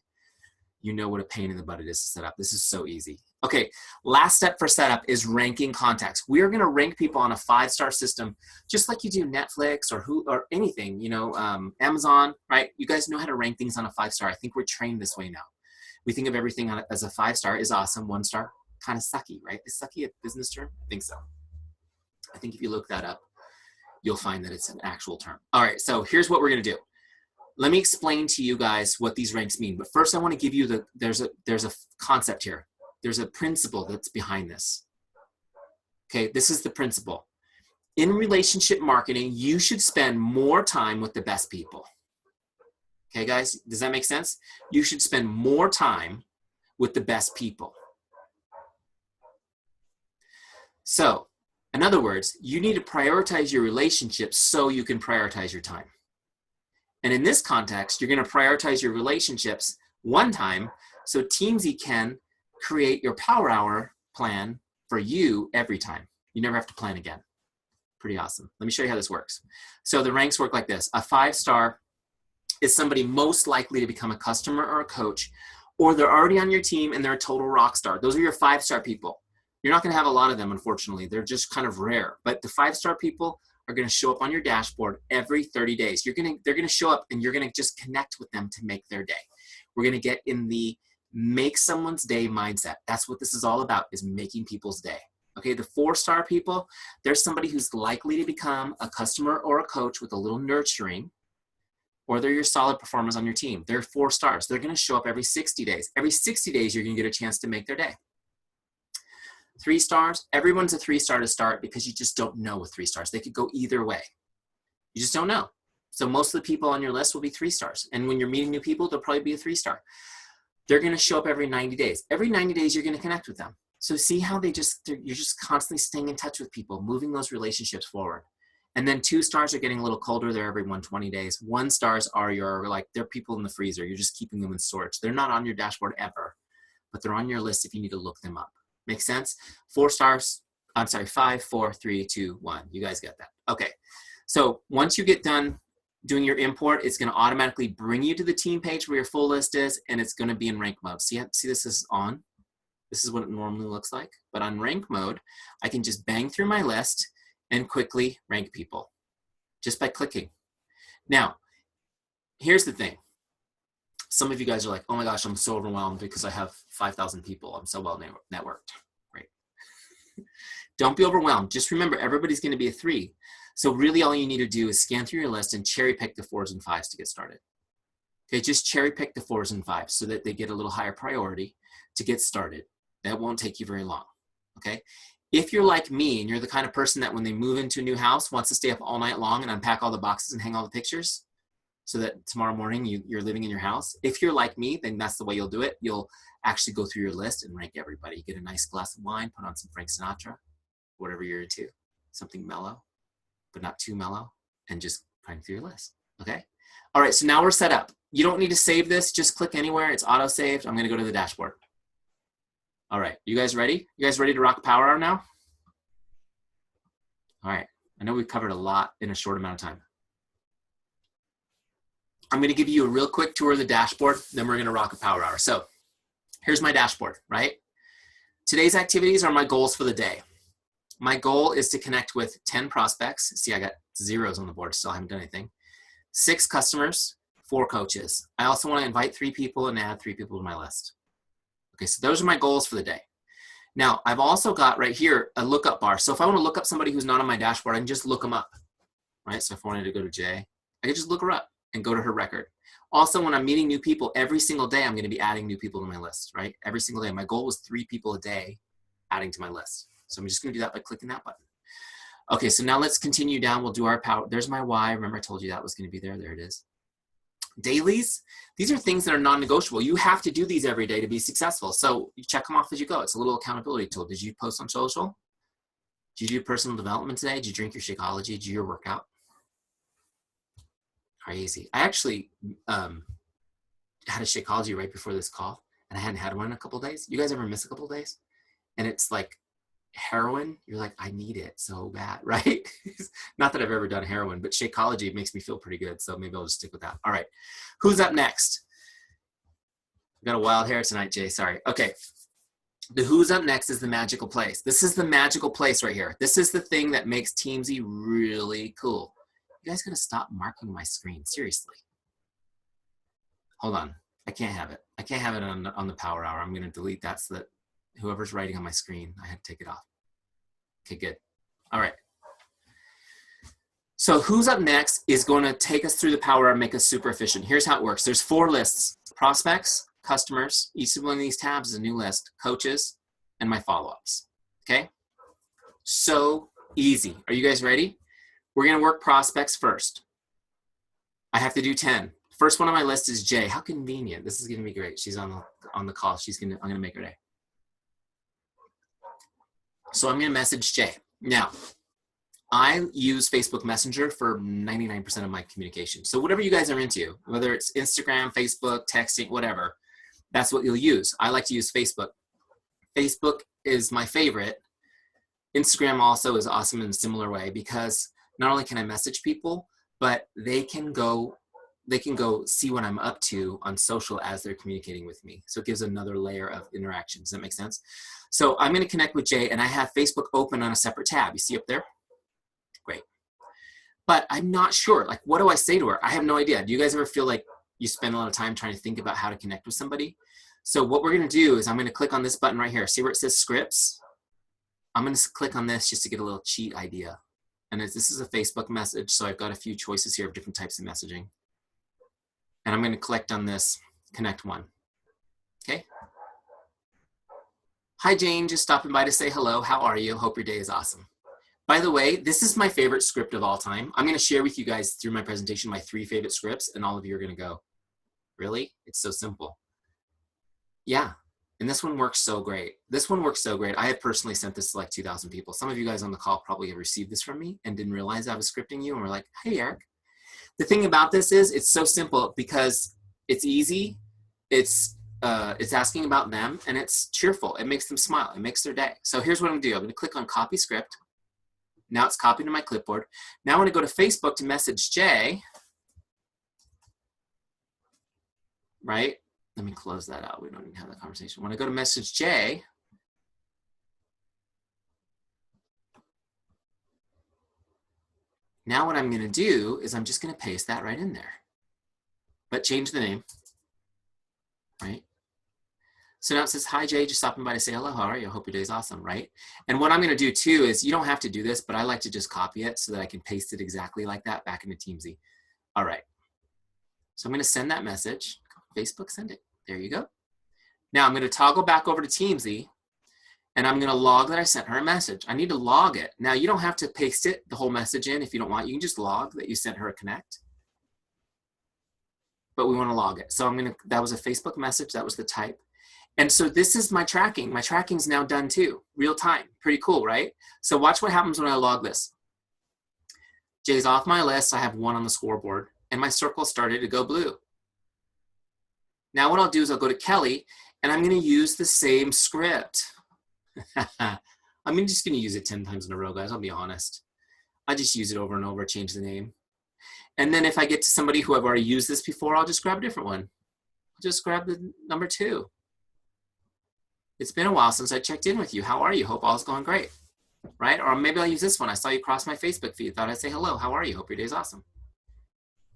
A: You know what a pain in the butt it is to set up. This is so easy. Okay, last step for setup is ranking contacts. We are gonna rank people on a 5-star system, just like you do Netflix or anything, you know, Amazon, right? You guys know how to rank things on a 5-star. I think we're trained this way now. We think of everything as a 5-star is awesome, 1-star, kind of sucky, right? Is sucky a business term? I think so. I think if you look that up, you'll find that it's an actual term. All right, so here's what we're gonna do. Let me explain to you guys what these ranks mean. But first I wanna give you there's a concept here. There's a principle that's behind this. Okay, this is the principle. In relationship marketing, you should spend more time with the best people. Okay, guys, does that make sense? You should spend more time with the best people. So, in other words, you need to prioritize your relationships so you can prioritize your time. And in this context, you're going to prioritize your relationships one time so Teamzy can create your power hour plan for you every time. You never have to plan again. Pretty awesome. Let me show you how this works. So the ranks work like this. A 5-star is somebody most likely to become a customer or a coach, or they're already on your team and they're a total rock star. Those are your 5-star people. You're not going to have a lot of them, unfortunately. They're just kind of rare. But the 5-star people are going to show up on your dashboard every 30 days. They're going to show up and you're going to just connect with them to make their day. We're going to get in the make someone's day mindset. That's what this is all about, is making people's day. Okay, the 4-star people, there's somebody who's likely to become a customer or a coach with a little nurturing, or they're your solid performers on your team. They're 4 stars. They're going to show up every 60 days. Every 60 days, you're going to get a chance to make their day. 3 stars, everyone's a 3-star to start because you just don't know with 3 stars. They could go either way. You just don't know. So most of the people on your list will be 3 stars. And when you're meeting new people, they'll probably be a 3-star. They're going to show up every 90 days. Every 90 days, you're going to connect with them. So see how you're just constantly staying in touch with people, moving those relationships forward. And then 2 stars are getting a little colder. They're every 120 days. 1 stars are they're people in the freezer. You're just keeping them in storage. They're not on your dashboard ever, but they're on your list if you need to look them up. Make sense? 4 stars, I'm sorry, 5, 4, 3, 2, 1. You guys get that. Okay. So once you get done doing your import, it's going to automatically bring you to the team page where your full list is, and it's going to be in rank mode. See this is on. This is what it normally looks like. But on rank mode, I can just bang through my list and quickly rank people just by clicking. Now, here's the thing. Some of you guys are like, oh my gosh, I'm so overwhelmed because I have 5,000 people. I'm so well networked. Great. Don't be overwhelmed. Just remember, everybody's going to be a 3. So really all you need to do is scan through your list and cherry pick the 4s and 5s to get started. Okay, just cherry pick the 4s and 5s so that they get a little higher priority to get started. That won't take you very long, okay? If you're like me and you're the kind of person that when they move into a new house wants to stay up all night long and unpack all the boxes and hang all the pictures so that tomorrow morning you're living in your house, if you're like me, then that's the way you'll do it. You'll actually go through your list and rank everybody. Get a nice glass of wine, put on some Frank Sinatra, whatever you're into, something mellow, but not too mellow, and just crank through your list, okay? All right, so now we're set up. You don't need to save this, just click anywhere, it's auto-saved. I'm gonna go to the dashboard. All right, you guys ready? You guys ready to rock Power Hour now? All right, I know we've covered a lot in a short amount of time. I'm gonna give you a real quick tour of the dashboard, then we're gonna rock a Power Hour. So here's my dashboard, right? Today's activities are my goals for the day. My goal is to connect with 10 prospects. See, I got 0s on the board, still haven't done anything. 6 customers, 4 coaches. I also want to invite 3 people and add 3 people to my list. Okay, so those are my goals for the day. Now, I've also got right here a lookup bar. So if I want to look up somebody who's not on my dashboard, I can just look them up, right? So if I wanted to go to Jay, I can just look her up and go to her record. Also, when I'm meeting new people, every single day, I'm going to be adding new people to my list, right? Every single day. My goal was 3 people a day adding to my list. So I'm just going to do that by clicking that button. Okay, so now let's continue down. We'll do our power. There's my why. Remember I told you that was going to be there. There it is. Dailies, these are things that are non-negotiable. You have to do these every day to be successful. So you check them off as you go. It's a little accountability tool. Did you post on social? Did you do personal development today? Did you drink your Shakeology? Did you do your workout? Crazy. I actually had a Shakeology right before this call, and I hadn't had one in a couple of days. You guys ever miss a couple of days? And it's like heroin. You're like, I need it so bad, right? Not that I've ever done heroin, but Shakeology makes me feel pretty good. So maybe I'll just stick with that. All right. Who's up next? Got a wild hair tonight, Jay. Sorry. Okay. The who's up next is the magical place. This is the magical place right here. This is the thing that makes Teamzy really cool. You guys gotta stop marking my screen. Seriously. Hold on. I can't have it. I can't have it on the power hour. I'm gonna delete that so that whoever's writing on my screen, I had to take it off. Okay, good. All right. So who's up next is going to take us through the power hour and make us super efficient. Here's how it works. There's 4 lists: prospects, customers, each one of these tabs is a new list, coaches, and my follow-ups. Okay? So easy. Are you guys ready? We're going to work prospects first. I have to do 10. First one on my list is Jay. How convenient. This is going to be great. She's on the call. I'm going to make her day. So I'm going to message Jay. Now, I use Facebook Messenger for 99% of my communication. So whatever you guys are into, whether it's Instagram, Facebook, texting, whatever, that's what you'll use. I like to use Facebook. Facebook is my favorite. Instagram also is awesome in a similar way because not only can I message people, but they can go see what I'm up to on social as they're communicating with me. So it gives another layer of interaction. Does that make sense? So I'm going to connect with Jay, and I have Facebook open on a separate tab. You see up there? Great. But I'm not sure. Like, what do I say to her? I have no idea. Do you guys ever feel like you spend a lot of time trying to think about how to connect with somebody? So what we're going to do is I'm going to click on this button right here. See where it says scripts? I'm going to click on this just to get a little cheat idea. And this is a Facebook message, so I've got a few choices here of different types of messaging. And I'm going to click on this connect one. Okay. Hi, Jane. Just stopping by to say hello. How are you? Hope your day is awesome. By the way, this is my favorite script of all time. I'm going to share with you guys through my presentation my 3 favorite scripts, and all of you are going to go, really? It's so simple. Yeah. And this one works so great. This one works so great. I have personally sent this to like 2,000 people. Some of you guys on the call probably have received this from me and didn't realize I was scripting you and were like, hey, Eric. The thing about this is it's so simple because it's easy. It's asking about them, and it's cheerful. It makes them smile. It makes their day. So here's what I'm going to do. I'm going to click on copy script. Now it's copied to my clipboard. Now I want to go to Facebook to message Jay. Right? Let me close that out. We don't even have that conversation. When I go to message Jay, now what I'm going to do is I'm just going to paste that right in there, but change the name, right? So now it says, hi, Jay, just stopping by to say hello. How are you? I hope your day is awesome, right? And what I'm going to do too is you don't have to do this, but I like to just copy it so that I can paste it exactly like that back into Teamzy. All right. So I'm going to send that message. Facebook, send it. There you go. Now I'm going to toggle back over to Teamzy, and I'm going to log that I sent her a message. I need to log it. Now you don't have to paste it, the whole message in if you don't want. You can just log that you sent her a connect. But we want to log it. So that was a Facebook message. That was the type. And so this is my tracking. My tracking's now done too, real time. Pretty cool, right? So watch what happens when I log this. Jay's off my list. I have 1 on the scoreboard, and my circle started to go blue. Now what I'll do is I'll go to Kelly, and I'm going to use the same script. I'm just going to use it 10 times in a row, guys. I'll be honest. I just use it over and over, change the name. And then if I get to somebody who I've already used this before, I'll just grab a different one. I'll just grab the number 2. It's been a while since I checked in with you. How are you? Hope all's going great, right? Or maybe I'll use this one. I saw you cross my Facebook feed. Thought I'd say hello. How are you? Hope your day's awesome.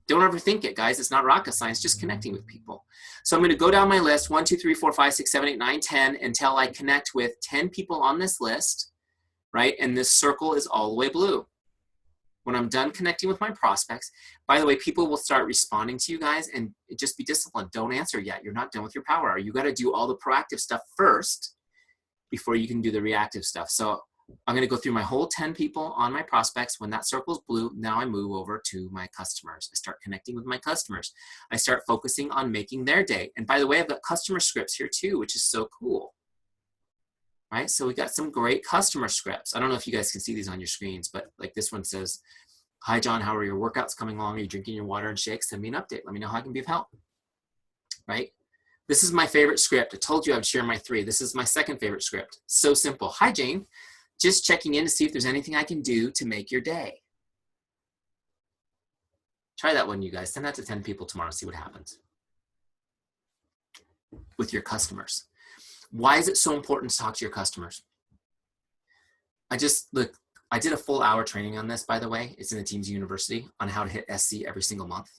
A: Don't overthink it, guys. It's not rocket science, just connecting with people. So I'm going to go down my list, 1, 2, 3, 4, 5, 6, 7, 8, 9, 10, until I connect with 10 people on this list, right? And this circle is all the way blue. When I'm done connecting with my prospects, by the way, people will start responding to you guys, and just be disciplined. Don't answer yet. You're not done with your power hour. You got to do all the proactive stuff first before you can do the reactive stuff. So I'm going to go through my whole 10 people on my prospects. When that circle is blue, now I move over to my customers. I start connecting with my customers. I start focusing on making their day. And by the way, I've got customer scripts here too, which is so cool. Right? So we got some great customer scripts. I don't know if you guys can see these on your screens, but like this one says, "Hi, John, how are your workouts coming along? Are you drinking your water and shakes? Send me an update. Let me know how I can be of help." Right? This is my favorite script. I told you I'd share my 3. This is my second favorite script. So simple. "Hi, Jane. Just checking in to see if there's anything I can do to make your day." Try that one, you guys. Send that to 10 people tomorrow. See what happens with your customers. Why is it so important to talk to your customers? I did a full hour training on this, by the way. It's in the Teamzy University on how to hit SC every single month.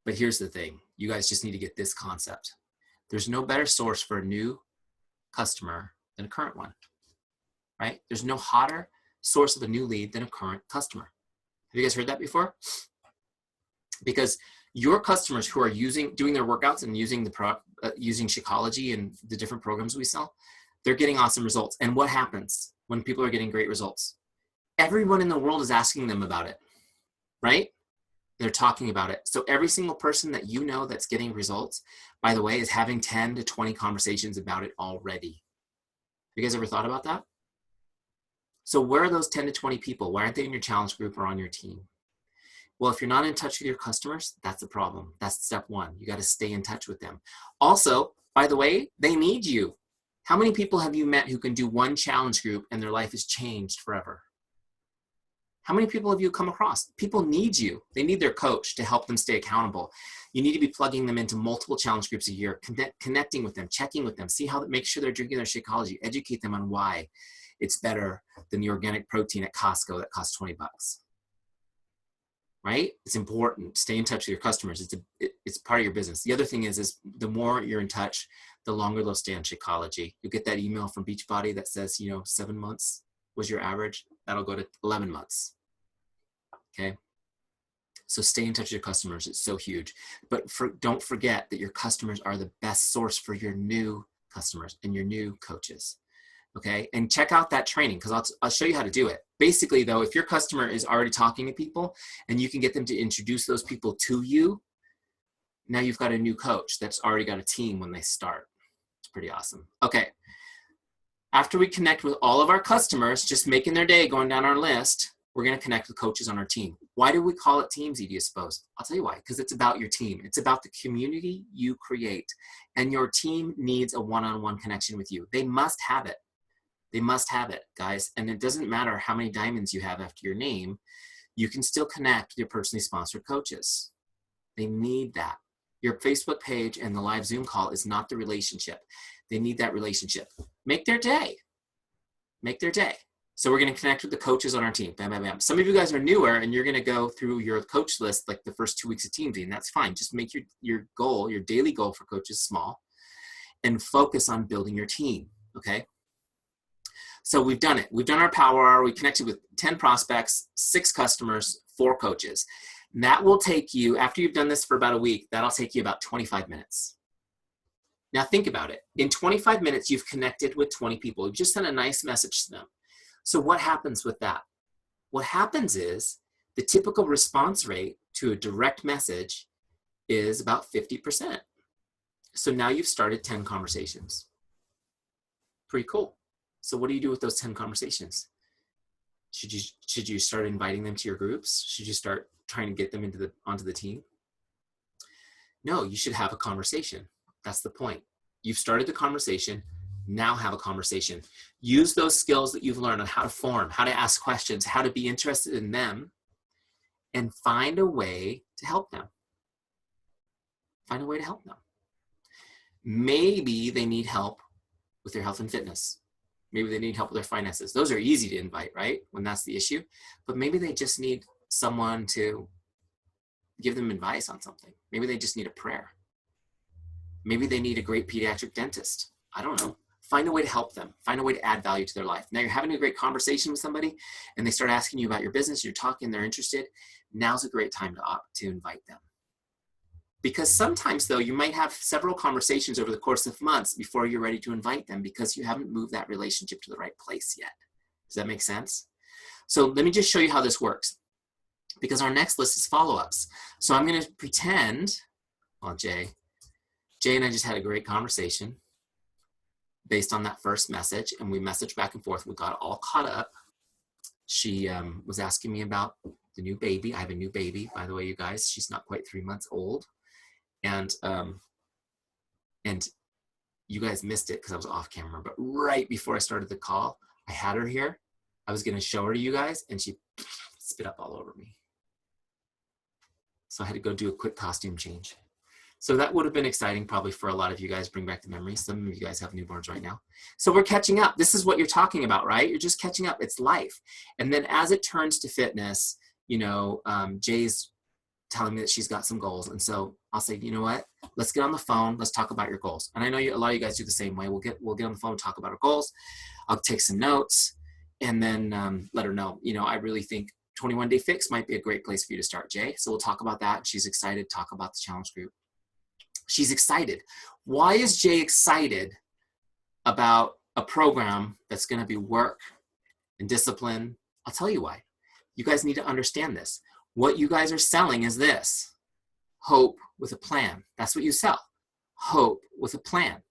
A: But here's the thing. You guys just need to get this concept. There's no better source for a new customer than a current one, right? There's no hotter source of a new lead than a current customer. Have you guys heard that before? Because your customers who are doing their workouts and using using Shakeology and the different programs we sell, they're getting awesome results. And what happens when people are getting great results? Everyone in the world is asking them about it, right? They're talking about it. So every single person that you know that's getting results, by the way, is having 10 to 20 conversations about it already. Have you guys ever thought about that? So where are those 10 to 20 people? Why aren't they in your challenge group or on your team? Well, if you're not in touch with your customers, that's the problem. That's step 1. You got to stay in touch with them. Also, by the way, they need you. How many people have you met who can do one challenge group and their life is changed forever? How many people have you come across? People need you. They need their coach to help them stay accountable. You need to be plugging them into multiple challenge groups a year, connecting with them, checking with them, make sure they're drinking their Shakeology, educate them on why it's better than the organic protein at Costco that costs 20 bucks. Right? It's important. Stay in touch with your customers. It's part of your business. The other thing is the more you're in touch, the longer they'll stay on Shakeology. You'll get that email from Beachbody that says, 7 months was your average. That'll go to 11 months. Okay? So stay in touch with your customers. It's so huge. But don't forget that your customers are the best source for your new customers and your new coaches. Okay, and check out that training because I'll show you how to do it. Basically, though, if your customer is already talking to people and you can get them to introduce those people to you, now you've got a new coach that's already got a team when they start. It's pretty awesome. Okay, after we connect with all of our customers, just making their day, going down our list, we're going to connect with coaches on our team. Why do we call it Teamzy, do you suppose? I'll tell you why. Because it's about your team. It's about the community you create. And your team needs a one-on-one connection with you. They must have it. They must have it, guys. And it doesn't matter how many diamonds you have after your name, you can still connect with your personally sponsored coaches. They need that. Your Facebook page and the live Zoom call is not the relationship. They need that relationship. Make their day. Make their day. So we're going to connect with the coaches on our team. Bam, bam, bam. Some of you guys are newer and you're going to go through your coach list like the first 2 weeks of Teamzy, and that's fine. Just make your goal, your daily goal for coaches small and focus on building your team, okay? So we've done it. We've done our power hour. We connected with 10 prospects, 6 customers, 4 coaches. And that will take you, after you've done this for about a week, that'll take you about 25 minutes. Now think about it. In 25 minutes, you've connected with 20 people. You've just sent a nice message to them. So what happens with that? What happens is the typical response rate to a direct message is about 50%. So now you've started 10 conversations. Pretty cool. So what do you do with those 10 conversations? Should you start inviting them to your groups? Should you start trying to get them onto the team? No, you should have a conversation. That's the point. You've started the conversation. Now have a conversation. Use those skills that you've learned on how to form, how to ask questions, how to be interested in them, and find a way to help them. Find a way to help them. Maybe they need help with their health and fitness. Maybe they need help with their finances. Those are easy to invite, right? When that's the issue. But maybe they just need someone to give them advice on something. Maybe they just need a prayer. Maybe they need a great pediatric dentist. I don't know. Find a way to help them. Find a way to add value to their life. Now you're having a great conversation with somebody and they start asking you about your business, you're talking, they're interested. Now's a great time to invite them. Because sometimes though, you might have several conversations over the course of months before you're ready to invite them because you haven't moved that relationship to the right place yet. Does that make sense? So let me just show you how this works, because our next list is follow-ups. So I'm going to pretend, well, Jay and I just had a great conversation based on that first message, and we messaged back and forth. We got all caught up. She was asking me about the new baby. I have a new baby, by the way, you guys. She's not quite 3 months old. And you guys missed it because I was off camera, but right before I started the call, I had her here. I was going to show her to you guys, and she spit up all over me. So I had to go do a quick costume change. So that would have been exciting probably for a lot of you guys, bring back the memories. Some of you guys have newborns right now. So we're catching up. This is what you're talking about, right? You're just catching up. It's life. And then as it turns to fitness, you know, Jay's telling me that she's got some goals. And so I'll say, you know what, let's get on the phone. Let's talk about your goals. And I know a lot of you guys do the same way. We'll get on the phone and talk about our goals. I'll take some notes and then let her know, you know, I really think 21 Day Fix might be a great place for you to start, Jay. So we'll talk about that. She's excited to talk about the challenge group. She's excited. Why is Jay excited about a program that's going to be work and discipline? I'll tell you why. You guys need to understand this. What you guys are selling is this: hope with a plan. That's what you sell. Hope with a plan.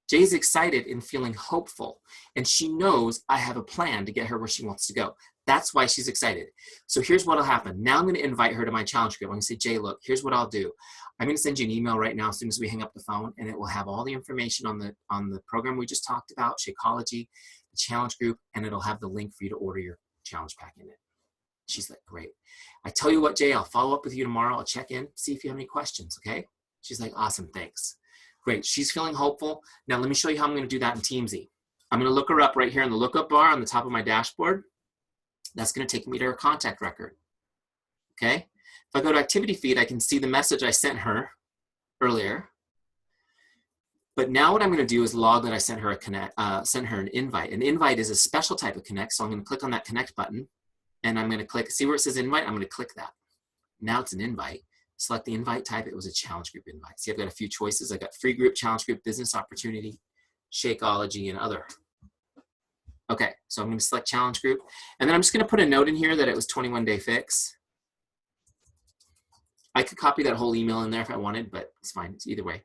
A: Jay's excited and feeling hopeful, and she knows I have a plan to get her where she wants to go. That's why she's excited. So here's what'll happen. Now I'm going to invite her to my challenge group. I'm going to say, Jay, look, here's what I'll do. I'm going to send you an email right now as soon as we hang up the phone, and it will have all the information on the program we just talked about, Shakeology, the challenge group, and it'll have the link for you to order your challenge pack in it. She's like, great. I tell you what, Jay, I'll follow up with you tomorrow. I'll check in, see if you have any questions, okay? She's like, awesome, thanks. Great, she's feeling hopeful. Now let me show you how I'm going to do that in Teamzy. I'm going to look her up right here in the lookup bar on the top of my dashboard. That's going to take me to her contact record, okay? If I go to activity feed, I can see the message I sent her earlier. But now what I'm going to do is log that I sent her an invite. An invite is a special type of connect, so I'm going to click on that connect button, and I'm going to click, see where it says invite? I'm going to click that. Now it's an invite. Select the invite type. It was a challenge group invite. See, I've got a few choices. I've got free group, challenge group, business opportunity, Shakeology, and other. Okay, so I'm going to select challenge group. And then I'm just going to put a note in here that it was 21 Day Fix. I could copy that whole email in there if I wanted, but it's fine. It's either way.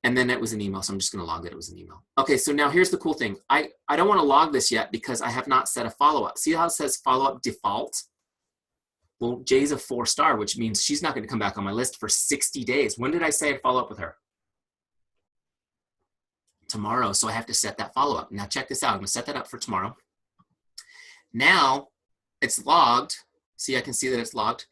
A: And then it was an email, so I'm just going to log that it was an email. Okay, so now here's the cool thing. I don't want to log this yet because I have not set a follow-up. See how it says follow-up default? Well, Jay's a 4-star, which means she's not going to come back on my list for 60 days. When did I say I'd follow up with her? Tomorrow, so I have to set that follow-up. Now check this out. I'm going to set that up for tomorrow. Now it's logged. See, I can see that it's logged.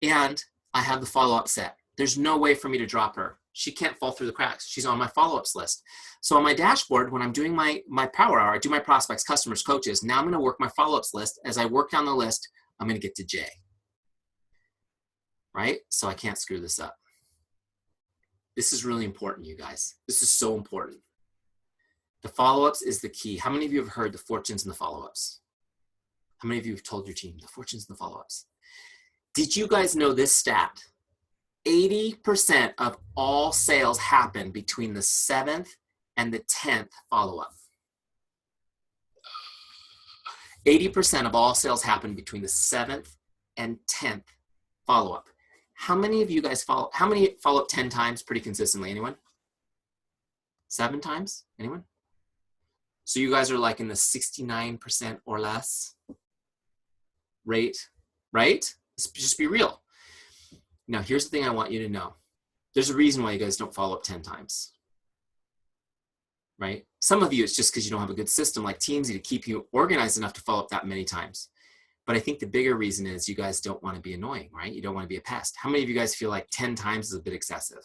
A: And I have the follow-up set. There's no way for me to drop her. She can't fall through the cracks. She's on my follow-ups list. So on my dashboard, when I'm doing my power hour, I do my prospects, customers, coaches. Now I'm going to work my follow-ups list. As I work down the list, I'm going to get to Jay. Right? So I can't screw this up. This is really important, you guys. This is so important. The follow-ups is the key. How many of you have heard the fortunes and the follow-ups? How many of you have told your team the fortunes and the follow-ups? Did you guys know this stat? 80% of all sales happen between the 7th and the 10th follow-up. 80% of all sales happen between the 7th and 10th follow-up. How many of you guys follow up 10 times pretty consistently? Anyone? 7 times? Anyone? So you guys are like in the 69% or less rate, right? Just be real. Now, here's the thing I want you to know. There's a reason why you guys don't follow up 10 times, right? Some of you, it's just because you don't have a good system like Teamzy to keep you organized enough to follow up that many times. But I think the bigger reason is you guys don't want to be annoying, right? You don't want to be a pest. How many of you guys feel like 10 times is a bit excessive?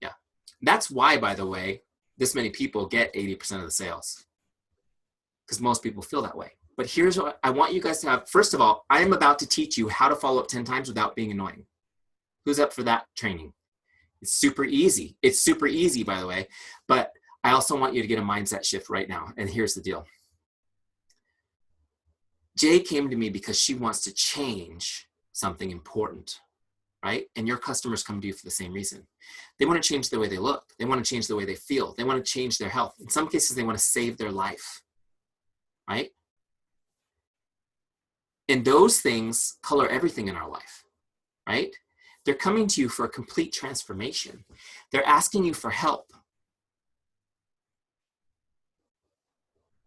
A: Yeah. That's why, by the way, this many people get 80% of the sales. Because most people feel that way. But here's what I want you guys to have. First of all, I am about to teach you how to follow up 10 times without being annoying. Who's up for that training? It's super easy. It's super easy, by the way. But I also want you to get a mindset shift right now. And here's the deal. Jay came to me because she wants to change something important, right? And your customers come to you for the same reason. They want to change the way they look. They want to change the way they feel. They want to change their health. In some cases, they want to save their life, right? And those things color everything in our life, right? They're coming to you for a complete transformation. They're asking you for help.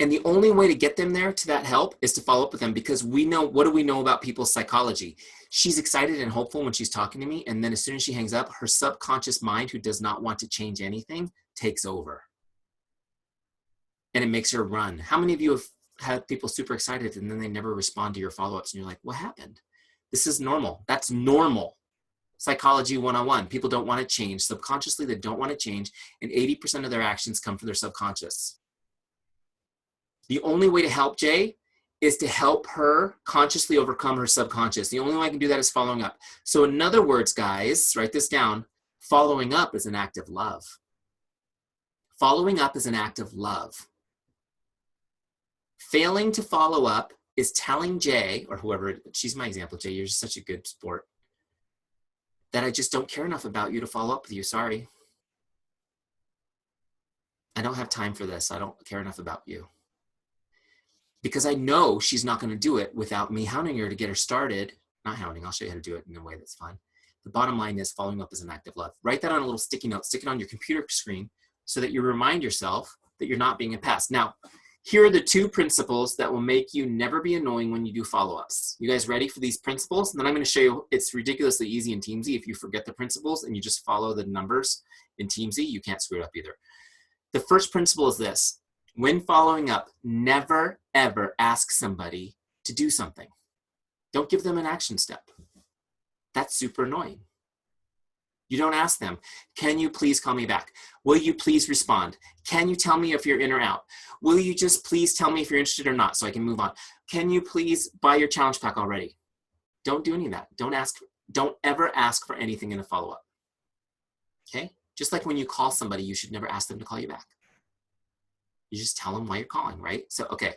A: And the only way to get them there to that help is to follow up with them, because we know, what do we know about people's psychology? She's excited and hopeful when she's talking to me. And then as soon as she hangs up, her subconscious mind, who does not want to change anything, takes over. And it makes her run. How many of you have had people super excited and then they never respond to your follow-ups and you're like, what happened? This is normal. That's normal. Psychology 101. People don't want to change. Subconsciously, they don't want to change. And 80% of their actions come from their subconscious. The only way to help Jay is to help her consciously overcome her subconscious. The only way I can do that is following up. So in other words, guys, write this down. Following up is an act of love. Following up is an act of love. Failing to follow up is telling Jay, or whoever, she's my example, Jay, you're just such a good sport, that I just don't care enough about you to follow up with you. Sorry. I don't have time for this. I don't care enough about you. Because I know she's not going to do it without me hounding her to get her started. Not hounding, I'll show you how to do it in a way that's fun. The bottom line is following up is an act of love. Write that on a little sticky note, stick it on your computer screen so that you remind yourself that you're not being a pest. Now, here are the 2 principles that will make you never be annoying when you do follow-ups. You guys ready for these principles? And then I'm going to show you, it's ridiculously easy in Teamzy. If you forget the principles and you just follow the numbers in Teamzy, you can't screw it up either. The first principle is this. When following up, never, ever ask somebody to do something. Don't give them an action step. That's super annoying. You don't ask them, can you please call me back? Will you please respond? Can you tell me if you're in or out? Will you just please tell me if you're interested or not so I can move on? Can you please buy your challenge pack already? Don't do any of that. Don't ever ask for anything in a follow-up. Okay? Just like when you call somebody, you should never ask them to call you back. You just tell them why you're calling, right? So, okay.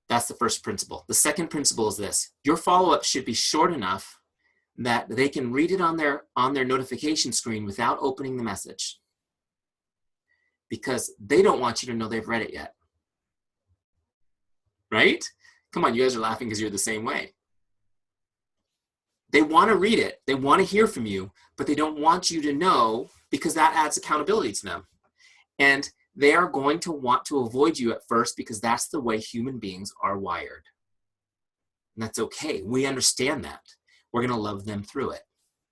A: That's the first principle. The second principle is this. Your follow-up should be short enough that they can read it on their notification screen without opening the message. Because they don't want you to know they've read it yet. Right? Come on, you guys are laughing because you're the same way. They want to read it. They want to hear from you, but they don't want you to know because that adds accountability to them. And they are going to want to avoid you at first because that's the way human beings are wired. And that's okay. We understand that. We're going to love them through it.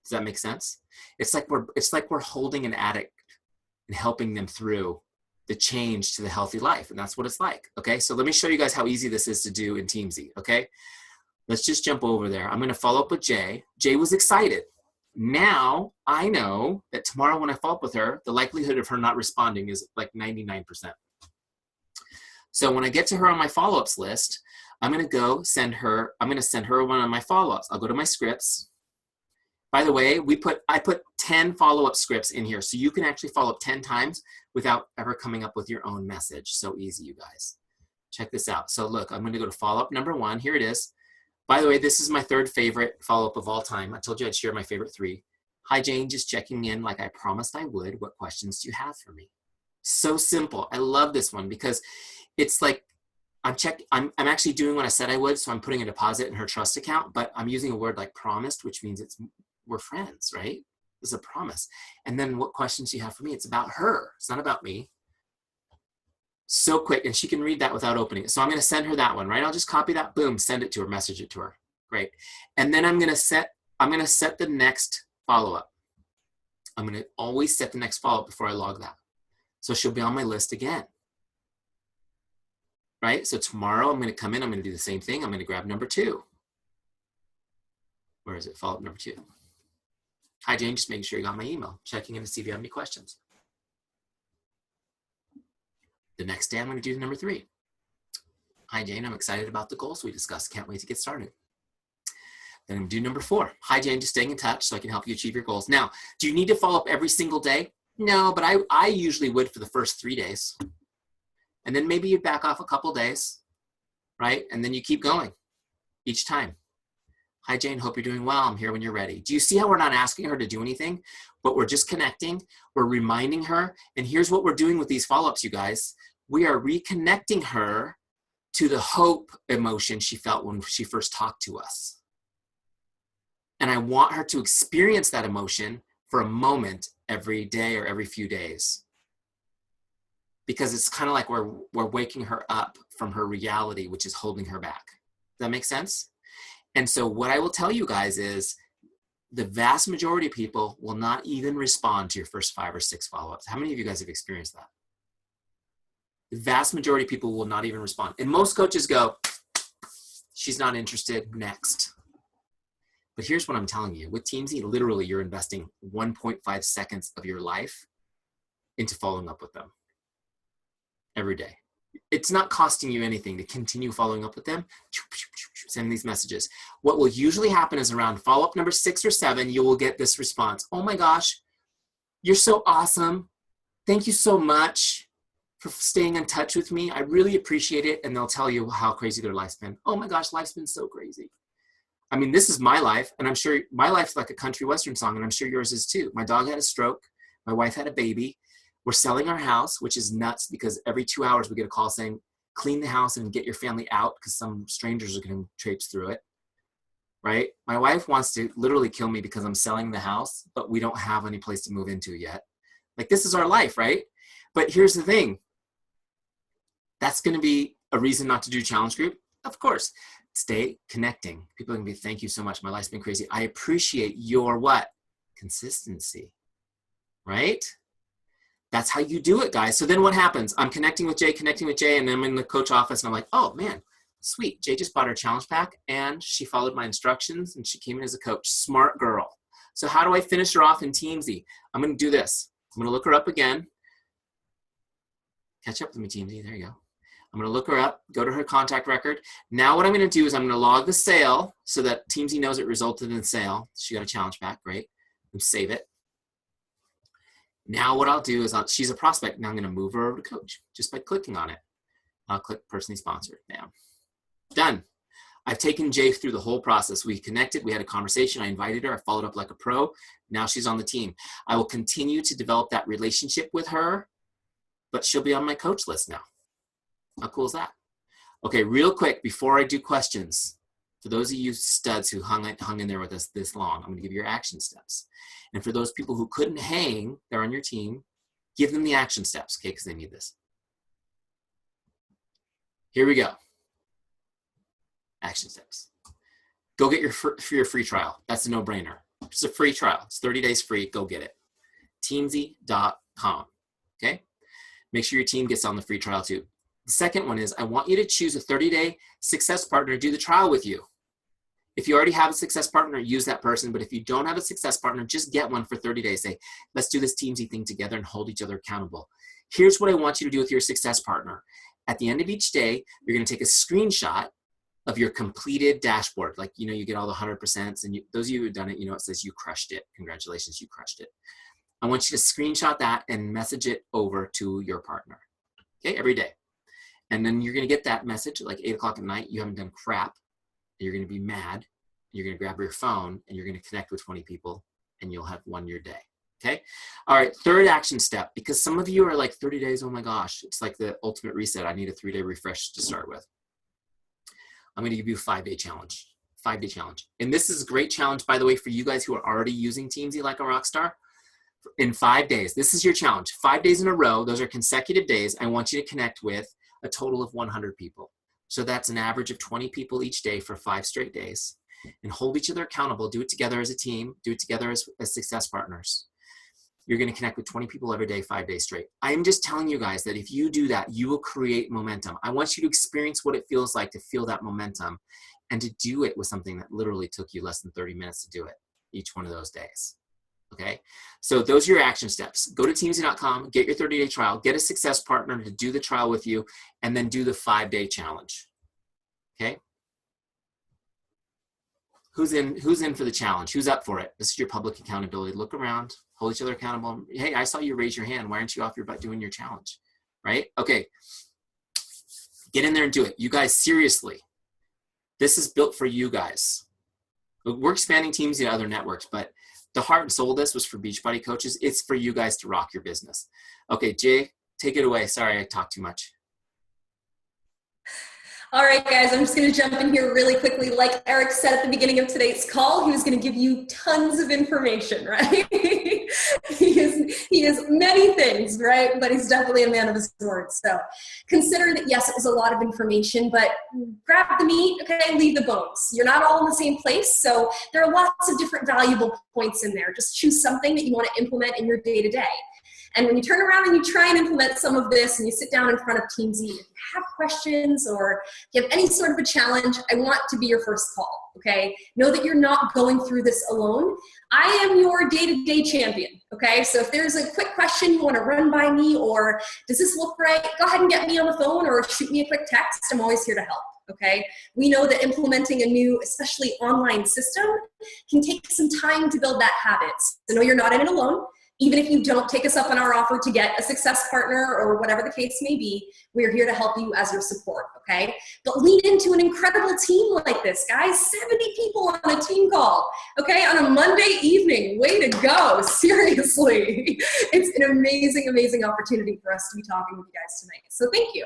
A: Does that make sense? It's like we're holding an addict and helping them through the change to the healthy life. And that's what it's like. Okay. So let me show you guys how easy this is to do in Teamzy. Okay. Let's just jump over there. I'm going to follow up with Jay. Jay was excited. Now I know that tomorrow when I follow up with her, the likelihood of her not responding is like 99%. So when I get to her on my follow-ups list, I'm going to send her one of my follow-ups. I'll go to my scripts. By the way, I put 10 follow-up scripts in here. So you can actually follow up 10 times without ever coming up with your own message. So easy, you guys. Check this out. So look, I'm going to go to follow-up number 1. Here it is. By the way, this is my 3rd favorite follow-up of all time. I told you I'd share my favorite 3. Hi, Jane, just checking in like I promised I would. What questions do you have for me? So simple. I love this one because it's like I'm actually doing what I said I would. So I'm putting a deposit in her trust account, but I'm using a word like promised, which means we're friends, right? This is a promise. And then what questions do you have for me? It's about her. It's not about me. So quick, and she can read that without opening it. So I'm going to send her that one, right? I'll just copy that, boom, send it to her, message it to her. Great. And then I'm going to set the next follow-up. I'm going to always set the next follow-up before I log that. So she'll be on my list again. Right? So tomorrow I'm going to come in, I'm going to do the same thing. I'm going to grab number 2. Where is it? Follow-up number 2. Hi, Jane, just making sure you got my email. Checking in to see if you have any questions. The next day, I'm going to do number 3. Hi, Jane. I'm excited about the goals we discussed. Can't wait to get started. Then do number 4. Hi, Jane, just staying in touch so I can help you achieve your goals. Now, do you need to follow up every single day? No, but I usually would for the first 3 days. And then maybe you back off a couple days, right? And then you keep going each time. Hi, Jane, hope you're doing well. I'm here when you're ready. Do you see how we're not asking her to do anything, but we're just connecting? We're reminding her. And here's what we're doing with these follow-ups, you guys. We are reconnecting her to the hope emotion she felt when she first talked to us. And I want her to experience that emotion for a moment every day or every few days. Because it's kind of like we're waking her up from her reality, which is holding her back. Does that make sense? And so what I will tell you guys is the vast majority of people will not even respond to your first 5 or 6 follow-ups. How many of you guys have experienced that? The vast majority of people will not even respond. And most coaches go, she's not interested, next. But here's what I'm telling you. With Teamzy, literally you're investing 1.5 seconds of your life into following up with them every day. It's not costing you anything to continue following up with them, sending these messages. What will usually happen is around follow-up number 6 or 7, you will get this response. Oh my gosh, you're so awesome. Thank you so much for staying in touch with me. I really appreciate it. And they'll tell you how crazy their life's been. Oh my gosh, life's been so crazy. I mean, this is my life, and I'm sure my life's like a country western song, and I'm sure yours is too. My dog had a stroke. My wife had a baby. We're selling our house, which is nuts because every 2 hours we get a call saying, clean the house and get your family out because some strangers are going to traipse through it, right? My wife wants to literally kill me because I'm selling the house, but we don't have any place to move into yet. Like, this is our life, right? But here's the thing. That's going to be a reason not to do challenge group? Of course. Stay connecting. People are going to be, thank you so much. My life's been crazy. I appreciate your what? Consistency, right? That's how you do it, guys. So then what happens? I'm connecting with Jay, and I'm in the coach office, and I'm like, oh, man, sweet. Jay just bought her challenge pack, and she followed my instructions, and she came in as a coach. Smart girl. So how do I finish her off in Teamzy? I'm going to do this. I'm going to look her up again. Catch up with me, Teamzy. There you go. I'm going to look her up, go to her contact record. Now what I'm going to do is I'm going to log the sale so that Teamzy knows it resulted in a sale. She got a challenge pack, great. And save it. Now what I'll do is she's a prospect. Now I'm going to move her over to coach just by clicking on it. I'll click personally sponsored. Bam. Done. I've taken Jay through the whole process. We connected. We had a conversation. I invited her. I followed up like a pro. Now she's on the team. I will continue to develop that relationship with her, but she'll be on my coach list now. How cool is that? Okay, real quick, before I do questions, for those of you studs who hung in there with us this long, I'm going to give you your action steps. And for those people who couldn't hang, they're on your team, give them the action steps, okay, because they need this. Here we go. Action steps. Go get your free trial. That's a no-brainer. It's a free trial. It's 30 days free. Go get it. Teamzy.com, okay? Make sure your team gets on the free trial too. The second one is I want you to choose a 30-day success partner to do the trial with you. If you already have a success partner, use that person. But if you don't have a success partner, just get one for 30 days. Say, let's do this Teamzy thing together and hold each other accountable. Here's what I want you to do with your success partner. At the end of each day, you're going to take a screenshot of your completed dashboard. Like, you know, you get all the 100%. And those of you who have done it, you know, it says you crushed it. Congratulations, you crushed it. I want you to screenshot that and message it over to your partner. Okay, every day. And then you're going to get that message at like 8 o'clock at night. You haven't done crap. You're going to be mad. You're going to grab your phone and you're going to connect with 20 people and you'll have won your day. Okay. All right. Third action step, because some of you are like 30 days. Oh my gosh. It's like the ultimate reset. I need a 3-day refresh to start with. I'm going to give you a 5-day challenge. 5-day challenge. And this is a great challenge, by the way, for you guys who are already using Teamzy like a rock star. In 5 days, this is your challenge. 5 days in a row. Those are consecutive days. I want you to connect with a total of 100 people. So that's an average of 20 people each day for 5 straight days. And hold each other accountable. Do it together as a team. Do it together as success partners. You're going to connect with 20 people every day, 5 days straight. I'm just telling you guys that if you do that, you will create momentum. I want you to experience what it feels like to feel that momentum and to do it with something that literally took you less than 30 minutes to do it each one of those days. Okay, so those are your action steps. Go to Teamzy.com, get your 30-day trial, get a success partner to do the trial with you, and then do the 5-day challenge. Okay? Who's in for the challenge? Who's up for it? This is your public accountability. Look around, hold each other accountable. Hey, I saw you raise your hand. Why aren't you off your butt doing your challenge? Right? Okay. Get in there and do it. You guys, seriously, this is built for you guys. We're expanding Teamzy to other networks, but the heart and soul of this was for Beachbody coaches. It's for you guys to rock your business. Okay, Jay, take it away. Sorry, I talked too much.
B: All right, guys, I'm just going to jump in here really quickly. Like Eric said at the beginning of today's call, he was going to give you tons of information, right? he is many things, right? But he's definitely a man of his word. So consider that, yes, it was a lot of information, but grab the meat, okay, leave the bones. You're not all in the same place, so there are lots of different valuable points in there. Just choose something that you want to implement in your day-to-day. And when you turn around and you try and implement some of this and you sit down in front of Teamzy, if you have questions or you have any sort of a challenge, I want to be your first call, okay? Know that you're not going through this alone. I am your day-to-day champion, okay? So if there's a quick question you want to run by me or does this look right, go ahead and get me on the phone or shoot me a quick text. I'm always here to help. Okay, we know that implementing a new, especially online system, can take some time to build that habit. So know you're not in it alone. Even if you don't take us up on our offer to get a success partner or whatever the case may be, we're here to help you as your support, okay? But lean into an incredible team like this, guys. 70 people on a team call, okay, on a Monday evening. Way to go, seriously. It's an amazing, amazing opportunity for us to be talking with you guys tonight. So thank you.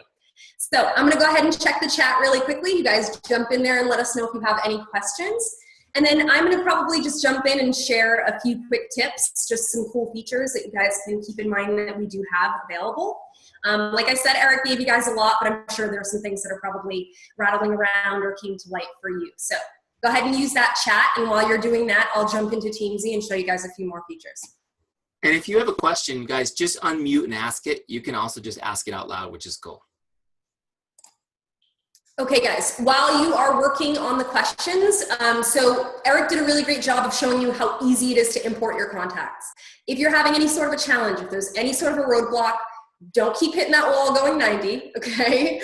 B: So I'm gonna go ahead and check the chat really quickly. You guys jump in there and let us know if you have any questions. And then I'm gonna probably just jump in and share a few quick tips, just some cool features that you guys can keep in mind that we do have available. Like I said, Eric gave you guys a lot, but I'm sure there are some things that are probably rattling around or came to light for you. So go ahead and use that chat, and while you're doing that, I'll jump into Teamzy and show you guys a few more features.
A: And if you have a question, guys, just unmute and ask it. You can also just ask it out loud, which is cool.
B: Okay, guys, while you are working on the questions, so Eric did a really great job of showing you how easy it is to import your contacts. If you're having any sort of a challenge, if there's any sort of a roadblock, don't keep hitting that wall going 90, okay?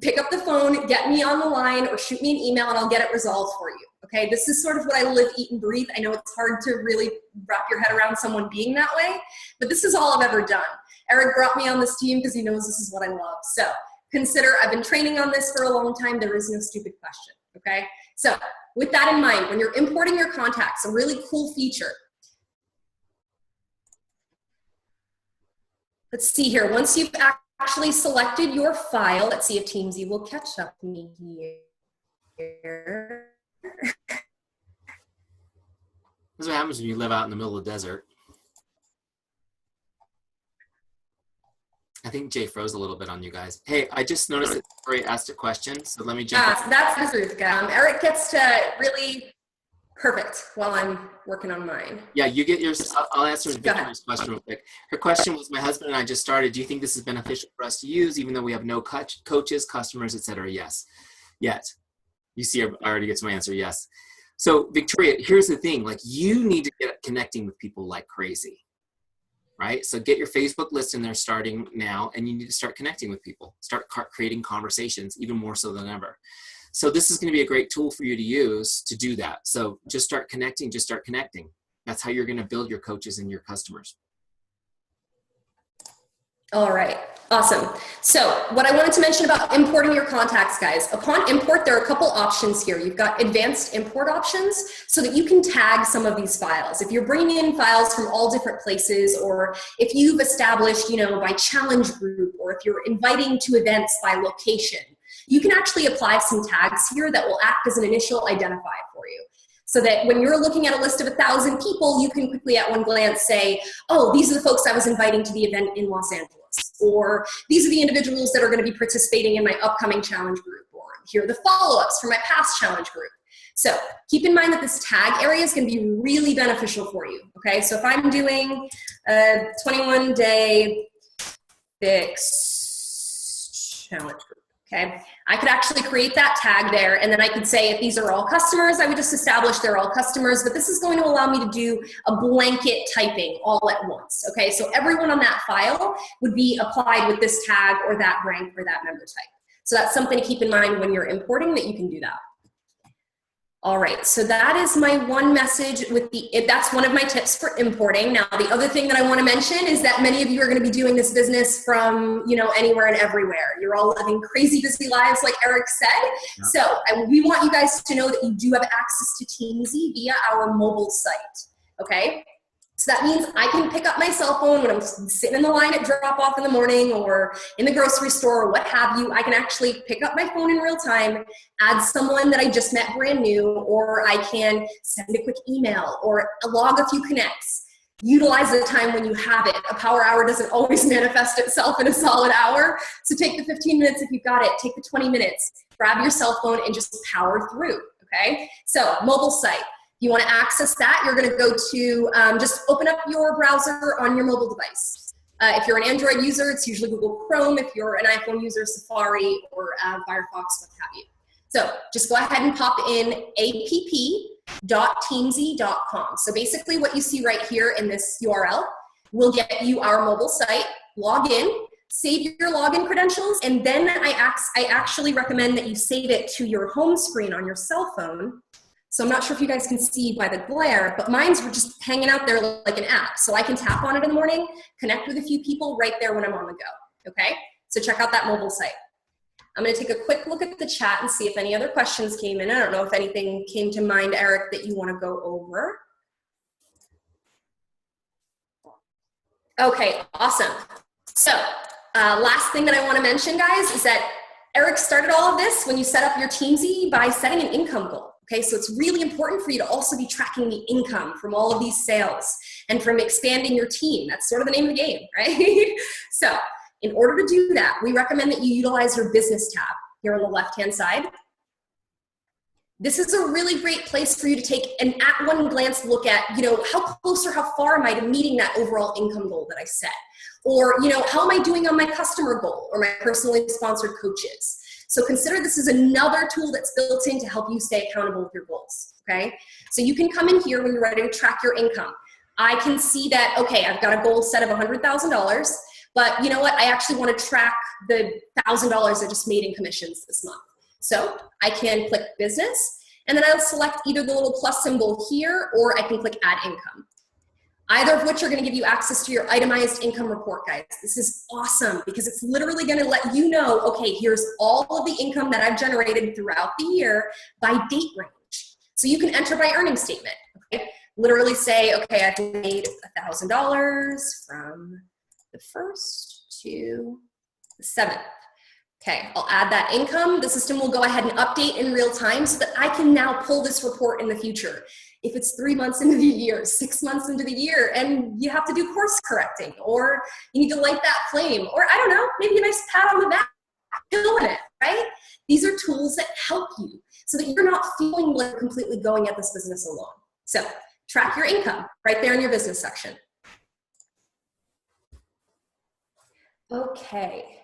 B: Pick up the phone, get me on the line, or shoot me an email and I'll get it resolved for you, okay? This is sort of what I live, eat, and breathe. I know it's hard to really wrap your head around someone being that way, but this is all I've ever done. Eric brought me on this team because he knows this is what I love. So consider, I've been training on this for a long time. There is no stupid question, okay? So with that in mind, when you're importing your contacts, a really cool feature. Let's see here. Once you've actually selected your file, let's see if Teamzy will catch up to me here.
A: This is what happens when you live out in the middle of the desert. I think Jay froze a little bit on you guys. Hey, I just noticed that Tori asked a question, so let me jump in.
B: That's the truth, guys. Eric gets to really perfect while I'm working on mine.
A: Yeah, you get yours. I'll answer Victoria's question real quick. Her question was, my husband and I just started. Do you think this is beneficial for us to use, even though we have no coaches, customers, etc.? Yes. Yet. You see, I already get to my answer, yes. So, Victoria, here's the thing. Like, you need to get connecting with people like crazy. Right? So get your Facebook list in there starting now, and you need to start connecting with people. Start creating conversations, even more so than ever. So this is going to be a great tool for you to use to do that. So just start connecting, just start connecting. That's how you're going to build your coaches and your customers.
B: All right, awesome. So what I wanted to mention about importing your contacts, guys, upon import, there are a couple options here. You've got advanced import options so that you can tag some of these files. If you're bringing in files from all different places, or if you've established, you know, by challenge group, or if you're inviting to events by location, you can actually apply some tags here that will act as an initial identifier for you. So that when you're looking at a list of 1,000 people, you can quickly at one glance say, oh, these are the folks I was inviting to the event in Los Angeles. Or these are the individuals that are going to be participating in my upcoming challenge group. Or here are the follow-ups from my past challenge group. So keep in mind that this tag area is going to be really beneficial for you. Okay, so if I'm doing a 21-day fix challenge group, okay, I could actually create that tag there, and then I could say if these are all customers, I would just establish they're all customers, but this is going to allow me to do a blanket typing all at once, okay? So everyone on that file would be applied with this tag or that rank or that member type. So that's something to keep in mind when you're importing, that you can do that. All right, so that is my one message with that's one of my tips for importing. Now, the other thing that I want to mention is that many of you are going to be doing this business from, anywhere and everywhere. You're all living crazy busy lives, like Eric said. Yeah. So we want you guys to know that you do have access to Teamzy via our mobile site, okay? So that means I can pick up my cell phone when I'm sitting in the line at drop off in the morning or in the grocery store or what have you. I can actually pick up my phone in real time, add someone that I just met brand new, or I can send a quick email or log a few connects. Utilize the time when you have it. A power hour doesn't always manifest itself in a solid hour. So take the 15 minutes if you've got it. Take the 20 minutes. Grab your cell phone and just power through, okay? So mobile site. You want to access that, you're going to go to, just open up your browser on your mobile device. If you're an Android user, it's usually Google Chrome. If you're an iPhone user, Safari or Firefox, what have you. So just go ahead and pop in app.teamzy.com. So basically what you see right here in this URL will get you our mobile site, log in, save your login credentials, and then I actually recommend that you save it to your home screen on your cell phone. So I'm not sure if you guys can see by the glare, but mine's just hanging out there like an app. So I can tap on it in the morning, connect with a few people right there when I'm on the go, okay? So check out that mobile site. I'm gonna take a quick look at the chat and see if any other questions came in. I don't know if anything came to mind, Eric, that you wanna go over. Okay, awesome. So last thing that I wanna mention, guys, is that Eric started all of this when you set up your Teamzy by setting an income goal. Okay, so it's really important for you to also be tracking the income from all of these sales and from expanding your team. That's sort of the name of the game, right? So in order to do that, we recommend that you utilize your business tab here on the left-hand side. This is a really great place for you to take an at-one-glance look at, how close or how far am I to meeting that overall income goal that I set? Or, how am I doing on my customer goal or my personally sponsored coaches? So consider this as another tool that's built in to help you stay accountable with your goals, okay? So you can come in here when you're ready to track your income. I can see that, okay, I've got a goal set of $100,000, but you know what? I actually want to track the $1,000 I just made in commissions this month. So I can click business, and then I'll select either the little plus symbol here, or I can click add income. Either of which are going to give you access to your itemized income report, guys. This is awesome because it's literally going to let you know, okay, here's all of the income that I've generated throughout the year by date range. So you can enter by earnings statement, okay? Literally say, okay, I've made $1,000 from the 1st to the 7th. Okay, I'll add that income. The system will go ahead and update in real time so that I can now pull this report in the future. If it's 3 months into the year, 6 months into the year, and you have to do course correcting, or you need to light that flame, or I don't know, maybe a nice pat on the back, doing it, right? These are tools that help you so that you're not feeling like you're completely going at this business alone. So track your income right there in your business section. Okay.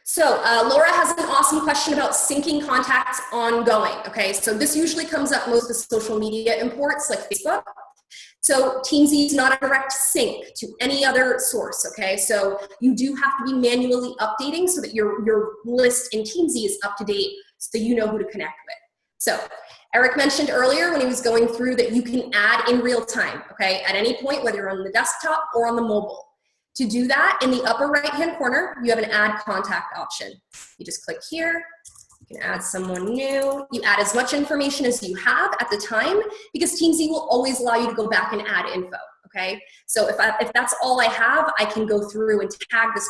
B: So Laura has an awesome question about syncing contacts ongoing, okay? So this usually comes up most with social media imports like Facebook. So Teamzy is not a direct sync to any other source, okay? So you do have to be manually updating so that your list in Teamzy is up to date so you know who to connect with. So Eric mentioned earlier when he was going through that you can add in real time, okay? At any point, whether you're on the desktop or on the mobile. To do that, in the upper right-hand corner, you have an add contact option. You just click here, you can add someone new. You add as much information as you have at the time because Teamzy will always allow you to go back and add info, okay? So if that's all I have, I can go through and tag this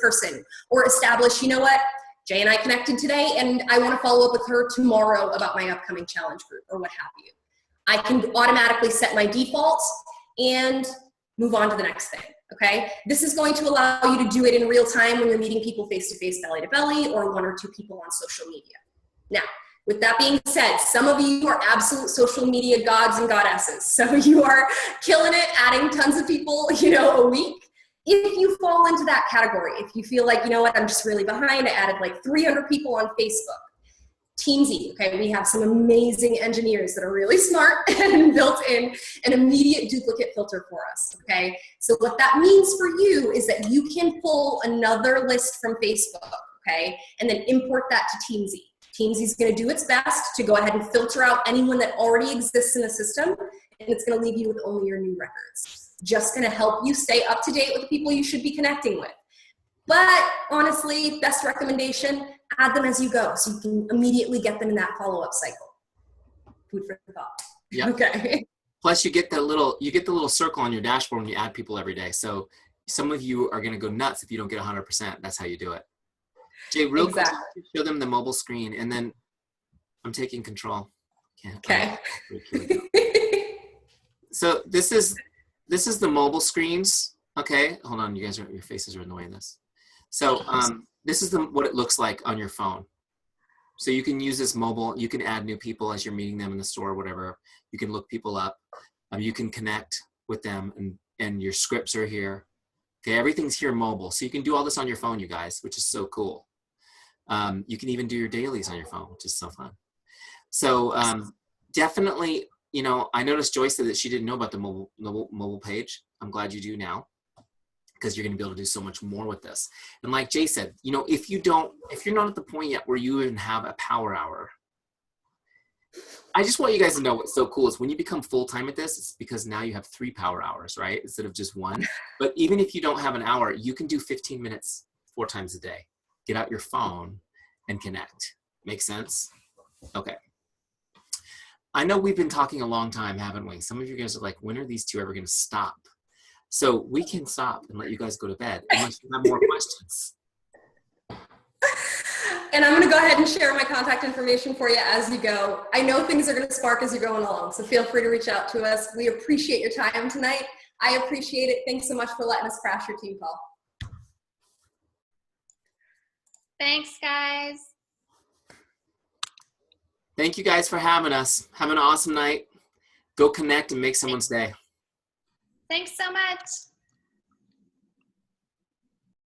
B: person or establish, you know what, Jay and I connected today and I wanna follow up with her tomorrow about my upcoming challenge group or what have you. I can automatically set my defaults and move on to the next thing. Okay, this is going to allow you to do it in real time when you're meeting people face-to-face, belly-to-belly, or 1 or 2 people on social media. Now, with that being said, some of you are absolute social media gods and goddesses. So you are killing it, adding tons of people, a week. If you fall into that category, if you feel like, you know what, I'm just really behind, I added like 300 people on Facebook. Teamzy, okay, we have some amazing engineers that are really smart and built in an immediate duplicate filter for us, okay? So what that means for you is that you can pull another list from Facebook, okay, and then import that to Teamzy. Teamzy's going to do its best to go ahead and filter out anyone that already exists in the system, and it's going to leave you with only your new records. Just going to help you stay up to date with the people you should be connecting with. But honestly, best recommendation, add them as you go so you can immediately get them in that follow-up cycle. Food for thought.
A: Yeah.
B: Okay.
A: Plus you get the little circle on your dashboard when you add people every day. So some of you are going to go nuts if you don't get 100%. That's how you do it. Jay, real quick, show them the mobile screen, and then I'm taking control.
B: Okay.
A: So this is the mobile screens. Okay, hold on, your faces are in the way of this. So this is what it looks like on your phone. So you can use this mobile. You can add new people as you're meeting them in the store or whatever. You can look people up. You can connect with them, and your scripts are here. Okay, everything's here mobile. So you can do all this on your phone, you guys, which is so cool. You can even do your dailies on your phone, which is so fun. So definitely, you know, I noticed Joyce said that she didn't know about the mobile page. I'm glad you do now, because you're going to be able to do so much more with this. And like Jay said, you know, if you're not at the point yet where you even have a power hour, I just want you guys to know what's so cool is when you become full-time at this, it's because now you have 3 power hours, right? Instead of just 1. But even if you don't have an hour, you can do 15 minutes 4 times a day. Get out your phone and connect. Make sense? Okay. I know we've been talking a long time, haven't we? Some of you guys are like, when are these two ever going to stop? So we can stop and let you guys go to bed unless you have more questions.
B: And I'm going to go ahead and share my contact information for you as you go. I know things are going to spark as you're going along, so feel free to reach out to us. We appreciate your time tonight. I appreciate it. Thanks so much for letting us crash your team call.
C: Thanks, guys.
A: Thank you guys for having us. Have an awesome night. Go connect and make someone's day.
C: Thanks so much.